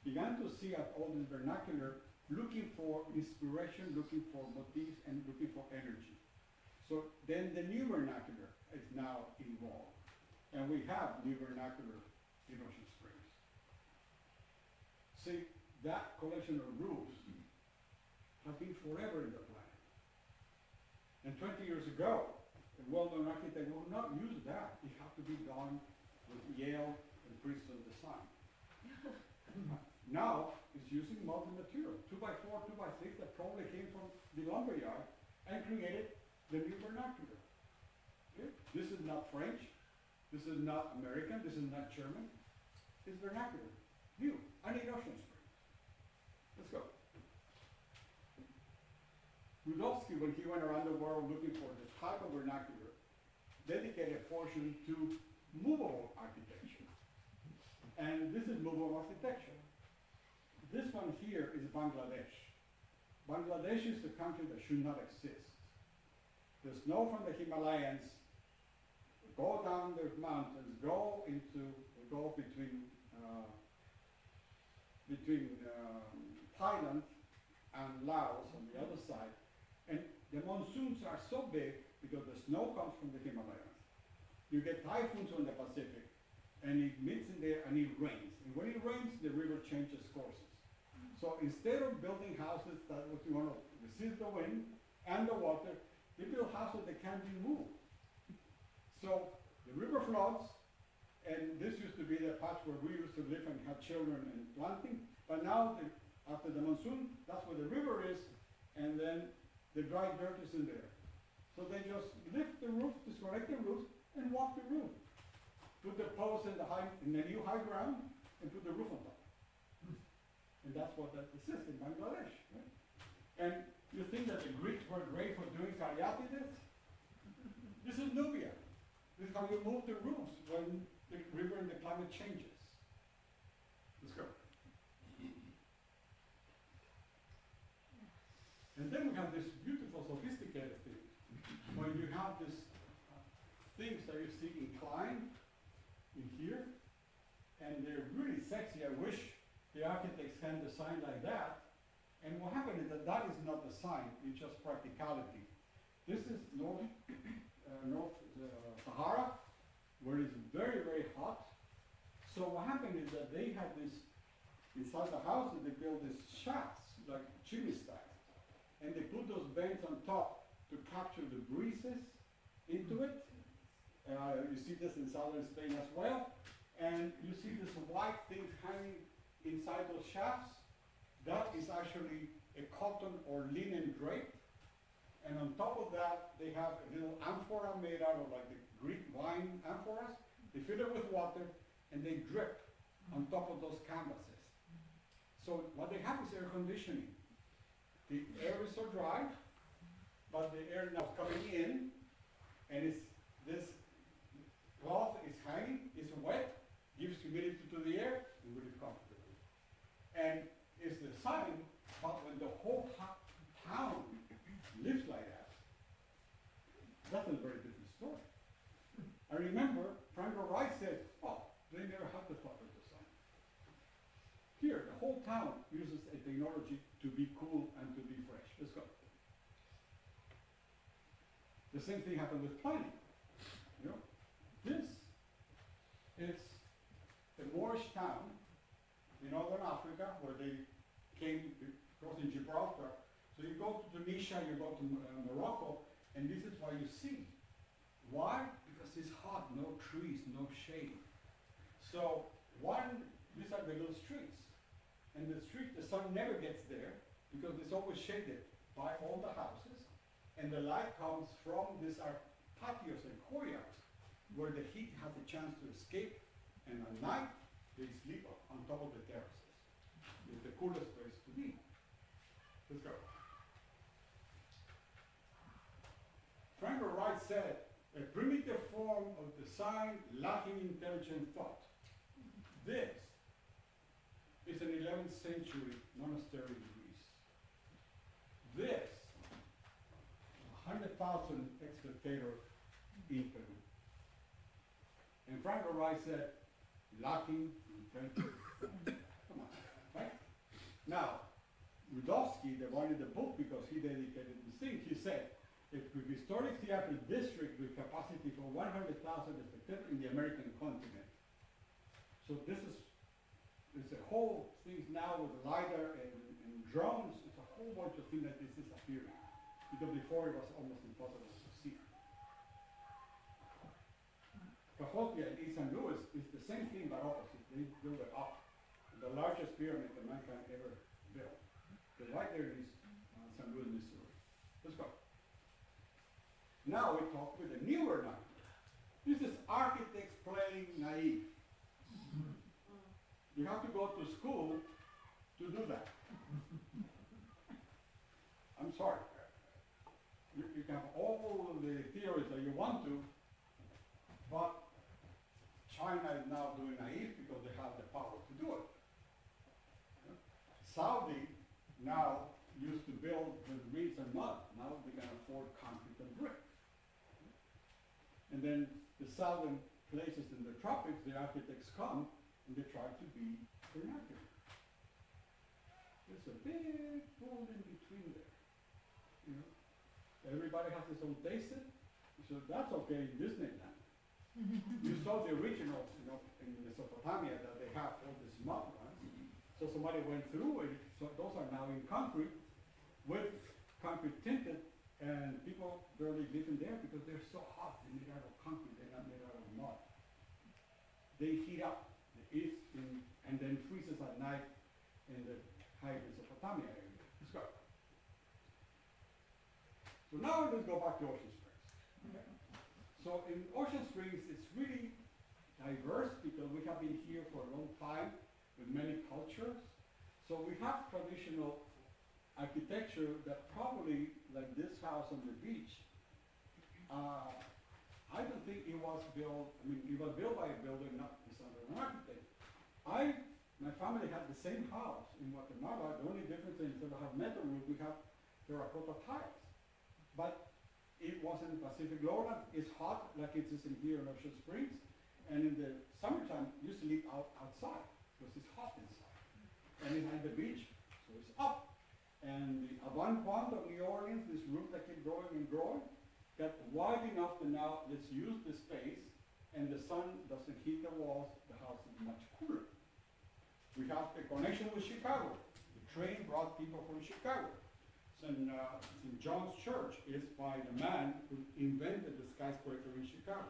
began to see at all this vernacular, looking for inspiration, looking for motifs, and looking for energy. So then the new vernacular is now involved. And we have new vernacular in Ocean Springs. See, that collection of rules have been forever in the planet. And 20 years ago, a well-known architect would not use that. It had to be done with Yale and Princeton design. Now, it's using modern material, 2x4, 2x6, that probably came from the lumberyard and created the new vernacular. Okay? This is not French, this is not American, this is not German. It's vernacular, new. I need Ocean Springs. Let's go. Rudolsky, when he went around the world looking for the type of vernacular, dedicated a portion to movable architecture. And this is movable architecture. This one here is Bangladesh. Bangladesh is a country that should not exist. The snow from the Himalayas go down the mountains, go into the Gulf between Thailand and Laos on the other side. And the monsoons are so big because the snow comes from the Himalayas. You get typhoons on the Pacific, and it meets in there and it rains. And when it rains, the river changes courses. So instead of building houses that would want to resist the wind and the water, they build houses that can be moved. So the river floods, and this used to be the patch where we used to live and have children and planting, but now the after the monsoon, that's where the river is, and then the dry dirt is in there. So they just lift the roof, disconnect the roof, and walk the roof. Put the posts in the new high ground, and put the roof on top. And that's what that is in Bangladesh, right? And you think that the Greeks were great for doing caryatides? This is Nubia. This is how you move the roofs when the river and the climate changes. Let's go. And then we have this beautiful, sophisticated thing. When you have these things that you see inclined in here, and they're really sexy. I wish the architects can design like that. And what happened is that that is not design, it's just practicality. This is North Sahara, where it's very, very hot. So what happened is that they had this, inside the houses, they built these shafts, like chimney stacks. And they put those vents on top to capture the breezes into it. You see this in southern Spain as well. And you see this white thing hanging inside those shafts. That is actually a cotton or linen drape. And on top of that, they have a little amphora made out of like the Greek wine amphoras. They fill it with water and they drip on top of those canvases. So what they have is air conditioning. The air is so dry, but the air now is coming in, and it's this cloth is hanging, it's wet, gives humidity to the air, and really comfortable. And it's the sign, but when the whole town lives like that, that's a very different story. I remember Franco Wright said, oh, they never had the thought of the sign. Here, the whole town uses a technology to be cool and to be fresh. Let's go. The same thing happened with planning. You know, this is a Moorish town in northern Africa where they came crossing Gibraltar. So you go to Tunisia, you go to Morocco, and this is what you see. Why? Because it's hot, no trees, no shade. So these are the little streets. And the street, the sun never gets there because it's always shaded by all the houses. And the light comes from these are patios and courtyards where the heat has a chance to escape. And at night, they sleep on top of the terraces. It's the coolest place to be. Let's go. Franco Wright said, a primitive form of design lacking intelligent thought. This is an 11th century monastery in Greece. This, 100,000 spectators in Peru. And Franco Wright said, lacking intelligent thought. Come on, right? Now, Rudowski, the one in the book, because he dedicated this thing, he said, a prehistoric theater district with capacity for 100,000 spectators in the American continent. So this is, there's a whole thing now with LiDAR and drones. It's a whole bunch of things that is disappearing. Because before it was almost impossible to see. Cahokia in San Luis is the same thing but opposite. They build it up. The largest pyramid that mankind ever built. So right there is San Luis, Missouri. Let's go. Now we talk with a newer naive. This is architects playing naive. You have to go to school to do that. I'm sorry. You can have all of the theories that you want to, but China is now doing naive because they have the power to do it. Saudi now used to build with reeds and mud. Now they can afford concrete and brick. And then the southern places in the tropics, the architects come and they try to be vernacular. There's a big world in between there. You know, everybody has his own taste, so that's okay in Disneyland. You saw the originals, you know, in Mesopotamia that they have all these mud runs. So somebody went through it. So those are now in concrete, with concrete tinted, and people barely live in there because they're so hot. They're made out of concrete. They're not made out of mud. They heat up. And then freezes at night, and the high Mesopotamia area. Let's go. So now let's go back to Ocean Springs. Okay? So in Ocean Springs, it's really diverse because we have been here for a long time with many cultures. So we have traditional architecture that probably, like this house on the beach, I don't think it was built, I mean, it was built by a builder, not necessarily an architect. My family had the same house in Guatemala. The only difference is instead of have metal roof, we have terracotta tiles. But it was in the Pacific lowland. It's hot, like it is in here in Ocean Springs. And in the summertime, you sleep outside because it's hot inside. And it's at the beach, so it's up. And the avant point of New Orleans, this roof that kept growing and growing, got wide enough to now let's use the space, and the sun doesn't heat the walls. The house is much cooler. We have a connection with Chicago. The train brought people from Chicago. St. John's Church is by the man who invented the skyscraper in Chicago.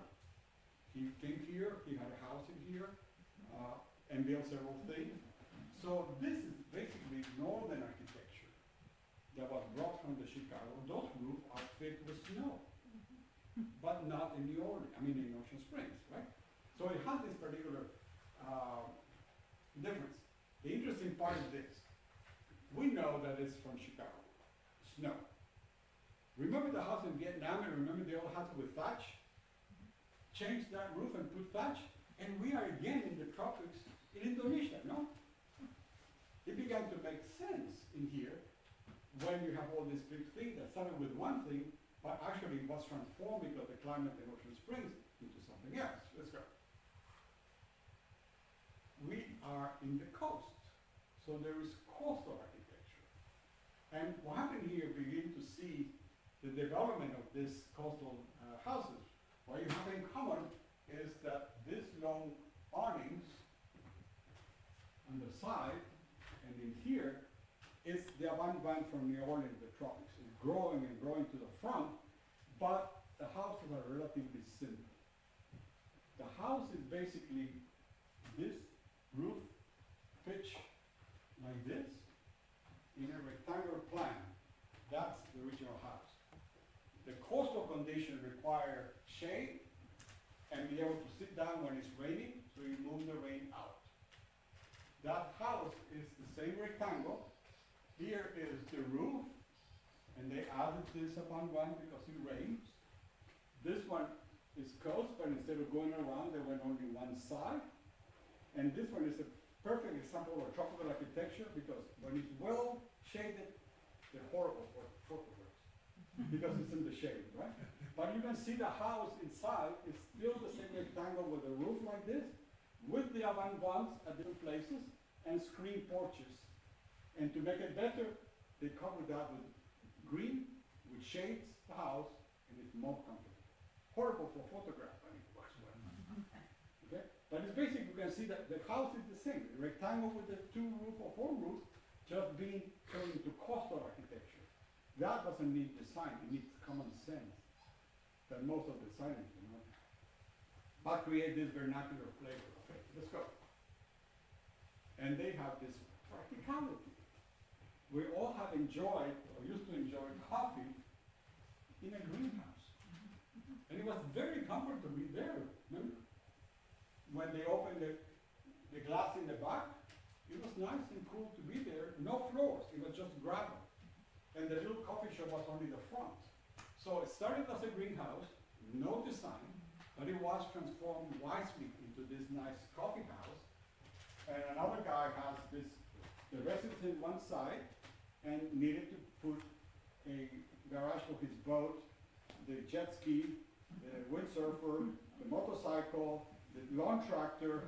He came here, he had a house in here, and built several things. So this is basically northern architecture that was brought from the Chicago. Those roofs are filled with snow, but not in New Orleans, I mean in Ocean Springs, right? So it has this particular difference. The interesting part is this. We know that it's from Chicago. Snow. Remember the house in Vietnam and remember the old house with thatch? Change that roof and put thatch, and we are again in the tropics in Indonesia, no? It began to make sense in here when you have all these big things that started with one thing, but actually was transformed because the climate in Ocean Springs into something else. Let's go. We are in the coast, so there is coastal architecture. And what happened here, begin to see the development of these coastal houses. What you have in common is that these long awnings on the side and in here is the avant-garde from New Orleans, the tropics. It's growing and growing to the front, but the houses are relatively simple. The house is basically this roof pitch like this in a rectangular plan. That's the original house. The coastal conditions require shade and be able to sit down when it's raining, so you move the rain out. That house is the same rectangle. Here is the roof, and they added this upon one because it rains. This one is coast, but instead of going around, they went only one side. And this one is a perfect example of tropical architecture because when it's well shaded, they're horrible for photographs because it's in the shade, right? But you can see the house inside is still the same rectangle with a roof like this, with the avant-gardes at different places, and screen porches. And to make it better, they covered that with green, which shades the house, and it's more comfortable. Horrible for photograph, but it works well. Okay? But it's basically, you can see that the house is the same. The rectangle with the 2 roof or 4 roofs, just being turned into coastal architecture. That doesn't need design, it needs common sense. That most of the designers do not have. But create this vernacular flavor. Okay, let's go. And they have this practicality. We all have enjoyed, or used to enjoy, coffee in a greenhouse. And it was very comfortable to be there, remember? When they opened the glass in the back, it was nice and cool to be there. No floors, it was just gravel. And the little coffee shop was only the front. So it started as a greenhouse, no design, but it was transformed wisely into this nice coffee house. And another guy has this, the residence in one side, and needed to put a garage for his boat, the jet ski, the windsurfer, the motorcycle, the lawn tractor.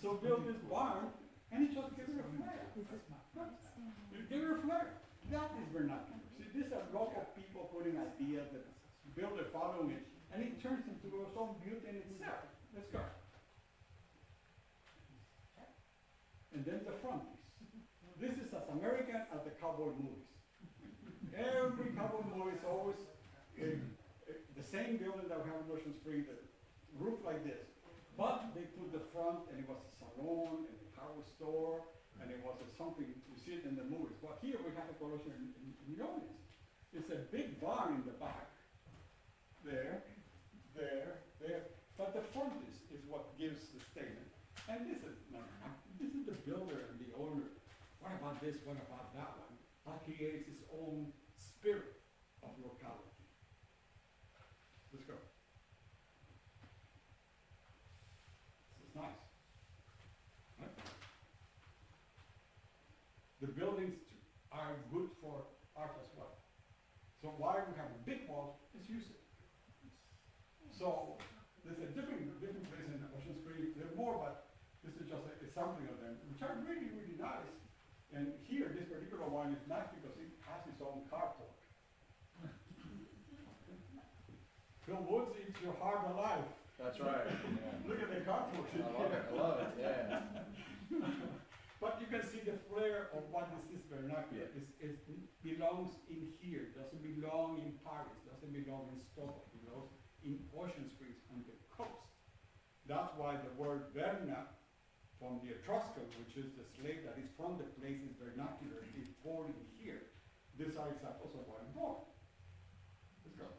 So build this barn, and it just gives it a flair. It gives it a flair. That is vernacular. See, these are local people putting ideas that build a following, and it turns into its own beauty in itself. Let's go. And then the front piece. This is as American as the cowboy movies. Every cowboy movie is always the same building that we have in Ocean Springs, the roof like this. But they put the front, and it was a salon, and a hardware store, and it was something, you see it in the movies. But here we have a corrosion in the audience. It's a big barn in the back. There, but the front is what gives the statement. And this is, no, this is the builder and the owner. What about this, what about that one? That creates its own spirit of locality. Let's go. This is nice. Right? The buildings are good for art as well. So why we have a big wall is use it. So there's a different place in Ocean Springs. There are more, but this is just a sampling of them, which are really, really nice. And here, this particular one is nice because it has its own carport. Phil Woods eats your heart alive. That's right, yeah. Look at the carport in here. I love it, yeah. But you can see the flair of what is this vernacular. It belongs in here, doesn't belong in Paris, doesn't belong in Stockholm, it belongs in Ocean Springs on the coast. That's why the word verna, from the Etruscan, which is the slave that is from the place, is vernacular, is born in here. These are examples of what I'm born. Let's go.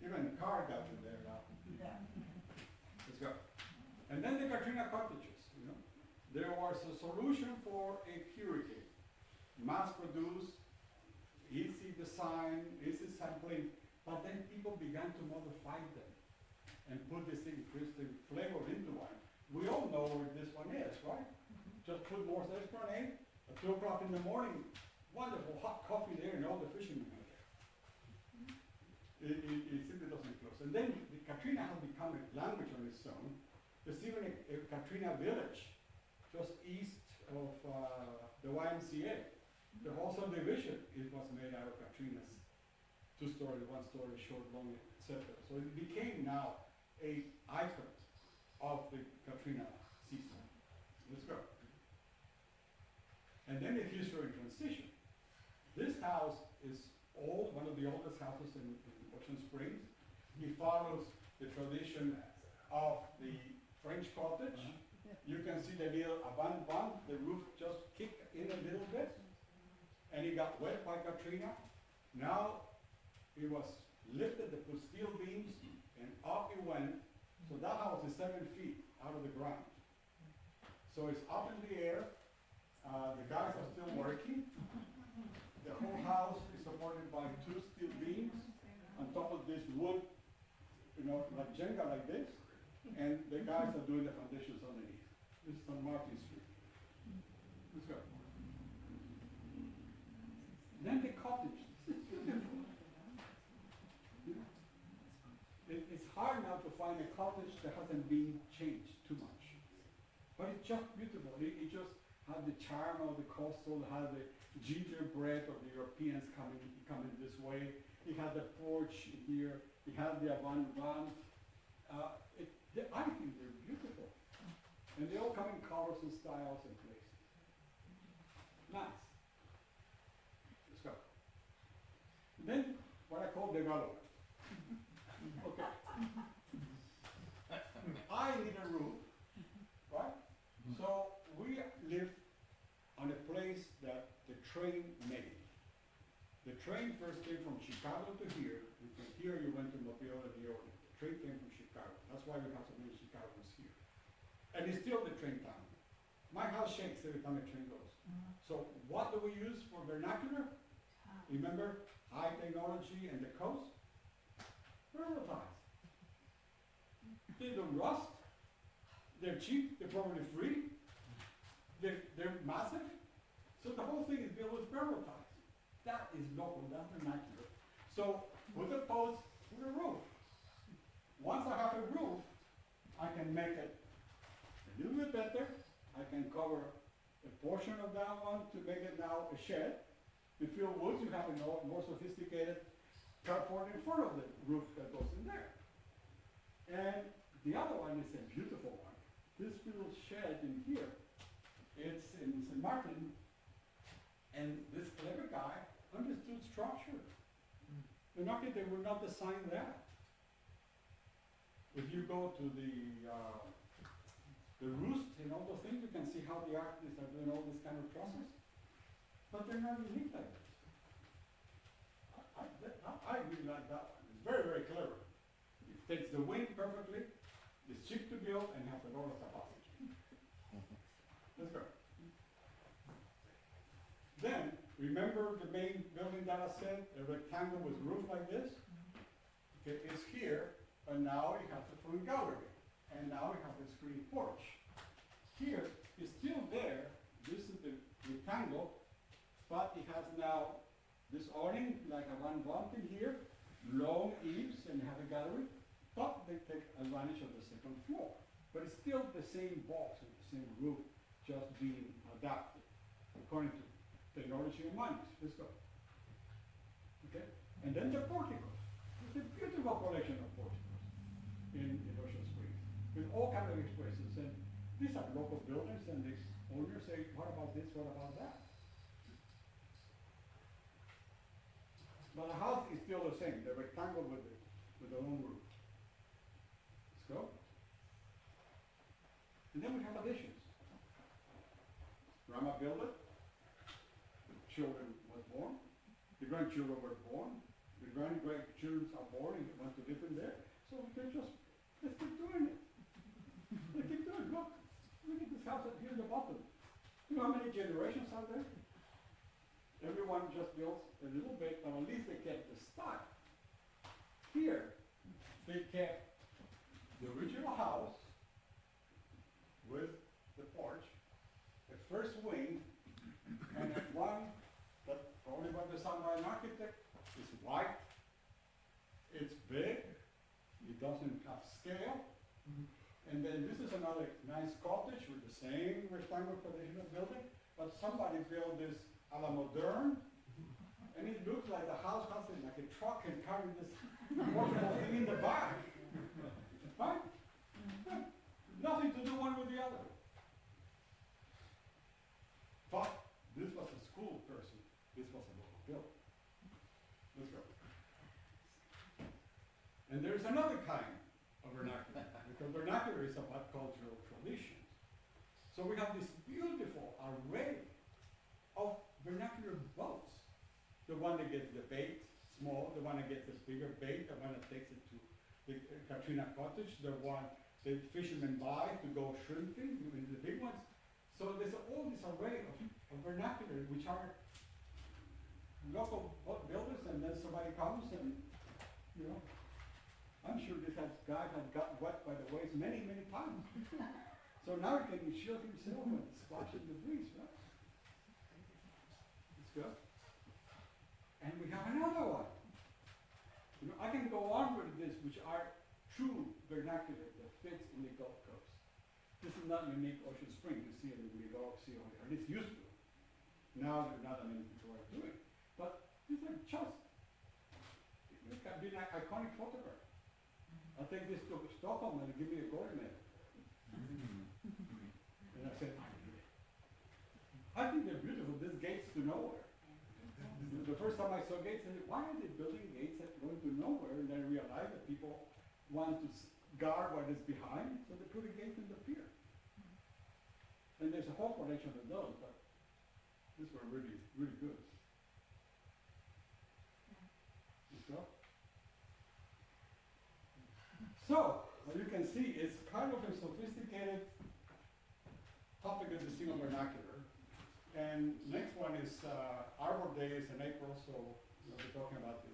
Even car got in there now. Let's go. And then the Katrina cottages, you know. There was a solution for a hurricane. Mass-produced, easy design, easy sampling, but then people began to modify them and put this interesting flavor into one. We all know where this one is, right? Just put more Esplanade at 2 o'clock in the morning. Wonderful hot coffee there and all the fishermen are there. It simply doesn't close. And then the Katrina has become a language on its own. There's even a Katrina village just east of the YMCA. The whole subdivision was made out of Katrinas. 2-story, 1-story, short, long, etc. So it became now a icon of the Katrina season. Let's go. And then the history and transition. This house is old, one of the oldest houses in Ocean Springs. He follows the tradition of the French cottage. You can see the little avant, the roof just kicked in a little bit, and it got wet by Katrina. Now it was lifted, they put steel beams, and up it went. So that house is 7 feet out of the ground. So it's up in the air. The guys are still working. The whole house is supported by 2 steel beams on top of this wood, you know, like Jenga like this. And the guys are doing the foundations underneath. This is on Martin Street. Let's go. Then the cottage. This is beautiful. It's hard now to find a cottage that hasn't been changed too much. But it's just beautiful. It just had the charm of the coastal, it had the gingerbread of the Europeans coming this way. It had the porch here. It had the avant-garde. I think they're beautiful. And they all come in colors and styles and places. Nice. Let's go. Then, what I call development. Okay. I need a roof, right? So we live on a place that the train made. The train first came from Chicago to here, and from here you went to Mobile and New Orleans. The train came from Chicago. That's why we have so many Chicagoans here. And it's still the train town. My house shakes every time a train goes. So what do we use for vernacular? Remember, high technology and the coast? Railroad ties. They don't rust. They're cheap. They're probably free. They're massive. So the whole thing is built with railroad ties. That is local. That's vernacular. So with a post, with a roof. Once I have a roof, I can make it a little bit better. I can cover a portion of that one to make it now a shed. If you're woods, you have a more sophisticated carport in front of the roof that goes in there. And the other one is a beautiful one. This little shed in here, it's in St. Martin, and this clever guy understood structure. An architect would not design that. If you go to the the roost and all those things, you can see how the architects are doing all this kind of process. But they're not unique like this. I really like that one. It's very, very clever. It takes the wind perfectly, it's cheap to build, and has a lot of capacity. Let's go. Then, remember the main building that I said, a rectangle with roof like this? Okay, it's here, but now it has a front gallery, and now it has a screen porch. Here, it's still there, this is the rectangle, but it has now this awning, like a one bump in here, long eaves, and have a gallery, but they take advantage of the second floor. But it's still the same box and the same roof, just being adapted according to technology and money. Let's go. Okay? And then the porticos. It's a beautiful collection of porticos in Ocean Springs, with all kinds of expressions. And these are local buildings, and the owners say, what about this, what about that? But the house is still the same, the rectangle with the long roof. Let's go. And then we have additions. Grandma built it, the children was born, the grandchildren were born, the grandchildren are born and want to live in there. So we can just, let's keep doing it. Let's keep doing it. Look at this house here in the bottom. You know how many generations are there? Everyone just builds a little bit, but at least they kept the style. Here, they kept the original house with the porch, the first wing, and that one that probably was designed by an architect. It's white, it's big, it doesn't have scale. And then this is another nice cottage with the same rectangular traditional building, but somebody built this a la moderne, and it looks like the house has like a truck and carrying this portable thing in the back. Right? Nothing to do one with the other. But this was a school person. This was a local building. Let's go. And there's another kind of vernacular, because vernacular is about cultural traditions. So we have this beautiful array of vernacular boats. The one that gets the bait small, the one that gets the bigger bait, the one that takes it to the Katrina cottage, the one the fishermen buy to go shrimping, the big ones. So there's all this array of vernacular, which are local boat builders, and then somebody comes and, you know, I'm sure this guy has got wet by the waist many, many times. So now he can shield himself and splash in the breeze, right? It's good. And we have another one. You know, I can go on with this, which are true vernacular that fits in the Gulf Coast. This is not unique Ocean Springs. You see it in the Gulf Sea, or at least used to. Now there are not that many people are doing it. But these are just, it can be an iconic photograph. I'll take this to Stockholm and give me a gold medal. And I said, I think they're beautiful. This gates to nowhere. The first time I saw gates, I said, why are they building gates that go to nowhere? And then I realized that people want to guard what is behind, so they put a gate in the pier. And there's a whole collection of those, but these were really, really good. So, as you can see, it's kind of a sophisticated topic of the single vernacular. And next one is Arbor Day is in April, so we're talking about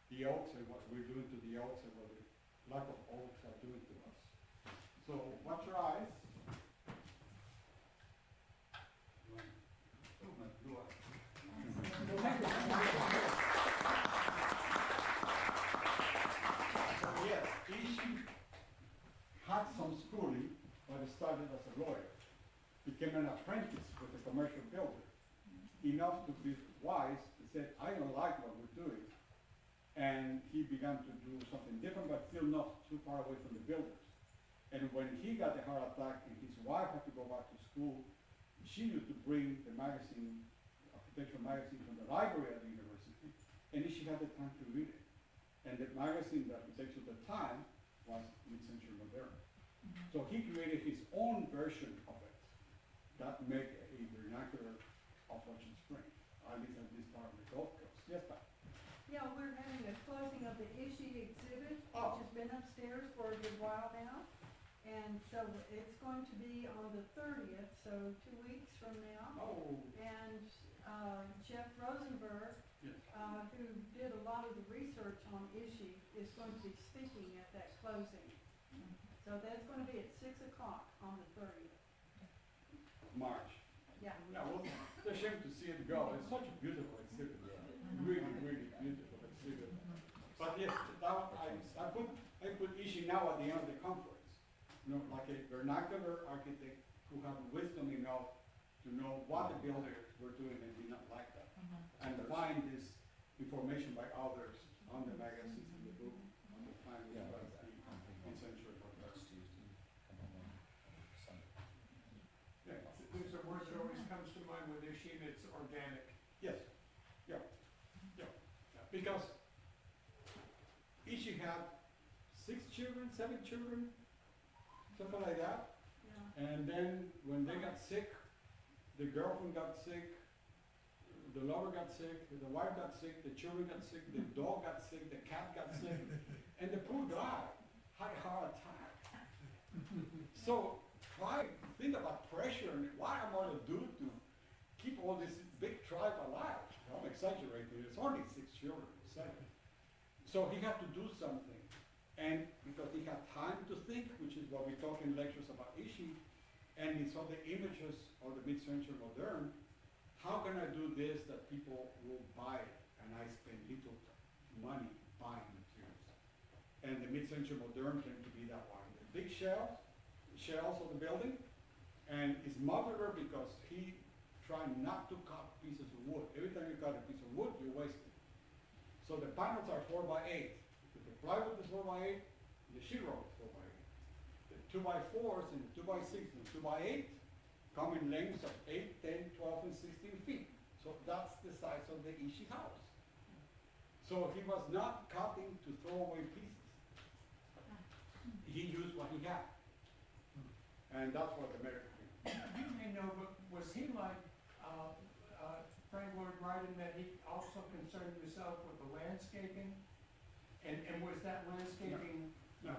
the oaks and what we're doing to the oaks and what the lack of oaks are doing to us. So watch your eyes. Yes, he had some schooling, but started as a lawyer. Became an apprentice with a commercial builder. Enough to be wise to say, I don't like what we're doing. And he began to do something different, but still not too far away from the builders. And when he got a heart attack and his wife had to go back to school, she used to bring the magazine, architectural magazine from the library at the university, and she had the time to read it. And the magazine, the architecture at the time, was mid-century modern. So he created his own version of it that made a vernacular of Ocean Spring, at least at this part of the Gulf Coast. Yes, Pat? Yeah, we're having a closing of the Ishi exhibit, Oh. which has been upstairs for a good while now. And so it's going to be on the 30th, so 2 weeks from now. Oh, And Jeff Rosenberg, yes. who did a lot of the research on Ishi, is going to be speaking at that closing. So that's going to be at 6 o'clock on the 30th. March. Yeah. Yeah, well, it's a shame to see it go. It's such a beautiful exhibit. Really, really beautiful exhibit. But yes, I put Ishi now at the end of the conference. You know, like a vernacular architect who had wisdom enough to know what the builders were doing and did not like that. And find this information by others on the magazines and the book on the time Yeah, was exactly. the essential of that. Next Tuesday, come on Sunday. Yeah. There's a word that always comes to mind with Ishi, and it's organic. Yes, yeah, yeah, because Ishi had 6 children, 7 children, something like that. Yeah. And then when they got sick, the girlfriend got sick, the lover got sick, the wife got sick, the children got sick, the dog got sick, the cat got sick, and the poor guy had a heart attack. So think about pressure and what I'm gonna do to keep all this big tribe alive. I'm exaggerating, it's only 6 children, 7. So he had to do something. And because he had time to think, which is what we talk in lectures about Ishi, and he saw the images of the mid-century modern, how can I do this that people will buy it and I spend little money buying materials? And the mid-century modern came to be that one. The big shells of the building, and it's modular because he tried not to cut pieces of wood. Every time you cut a piece of wood, you waste it. So the panels are 4x8. The plywood is 4x8, the sheetrock is 4x8. The 2x4s and the 2x6 and the 2x8 come in lengths of 8, 10, 12, and 16 feet. So that's the size of the Ishi house. So he was not cutting to throw away pieces. He used what he had. And that's what America did. You may know, but was he like, Frank Lloyd Wright in that he also concerned himself with the landscaping? And was that landscaping? No.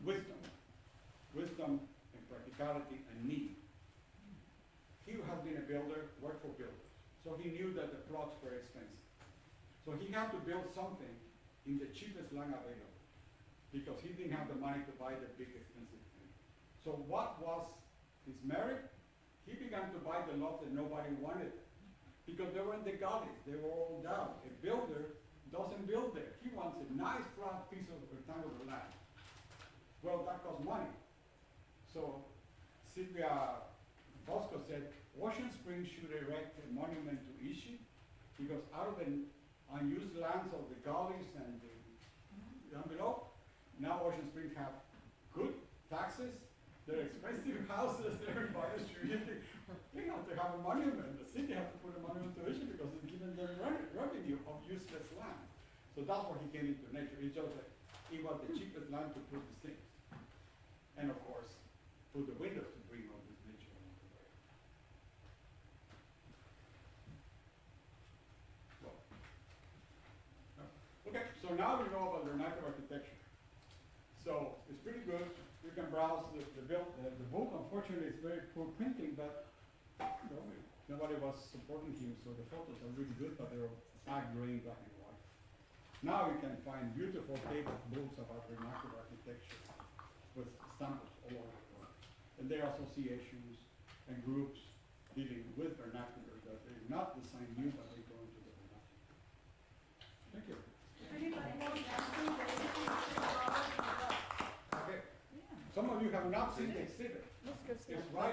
Wisdom and practicality and need. He has been a builder, worked for builders. So he knew that the plots were expensive. So he had to build something in the cheapest land available because he didn't have the money to buy the big expensive thing. So what was his merit? He began to buy the lots that nobody wanted because they were in the gullies, they were all down. A builder doesn't build there. He wants a nice flat piece of rectangular land. Well, that costs money. So Sylvia Bosco said, Ocean Springs should erect a monument to Ishi because out of the unused lands of the gullies and the envelope, now Ocean Springs have good taxes, they're expensive houses, everybody's really, they have to have a monument. The city has to put a monument to Ishi because it's giving them revenue of useless land. So that's where he came into nature. It's just that it was the cheapest land to put these things. And of course, put the windows to bring all this nature into the way. Well, okay, so now we know about vernacular architecture. So it's pretty good. You can browse the book. Unfortunately, it's very poor printing, but you know, nobody was supporting him, so the photos are really good, but they're black, green, black and white. Now you can find beautiful paper books about vernacular architecture with samples all over the world. And there are associations and groups dealing with vernacular that they not design new, but they go into the vernacular. Thank you. If anybody wants to see the exhibit, Okay. Yeah, Some of you have not seen the exhibit. let's go see. It's right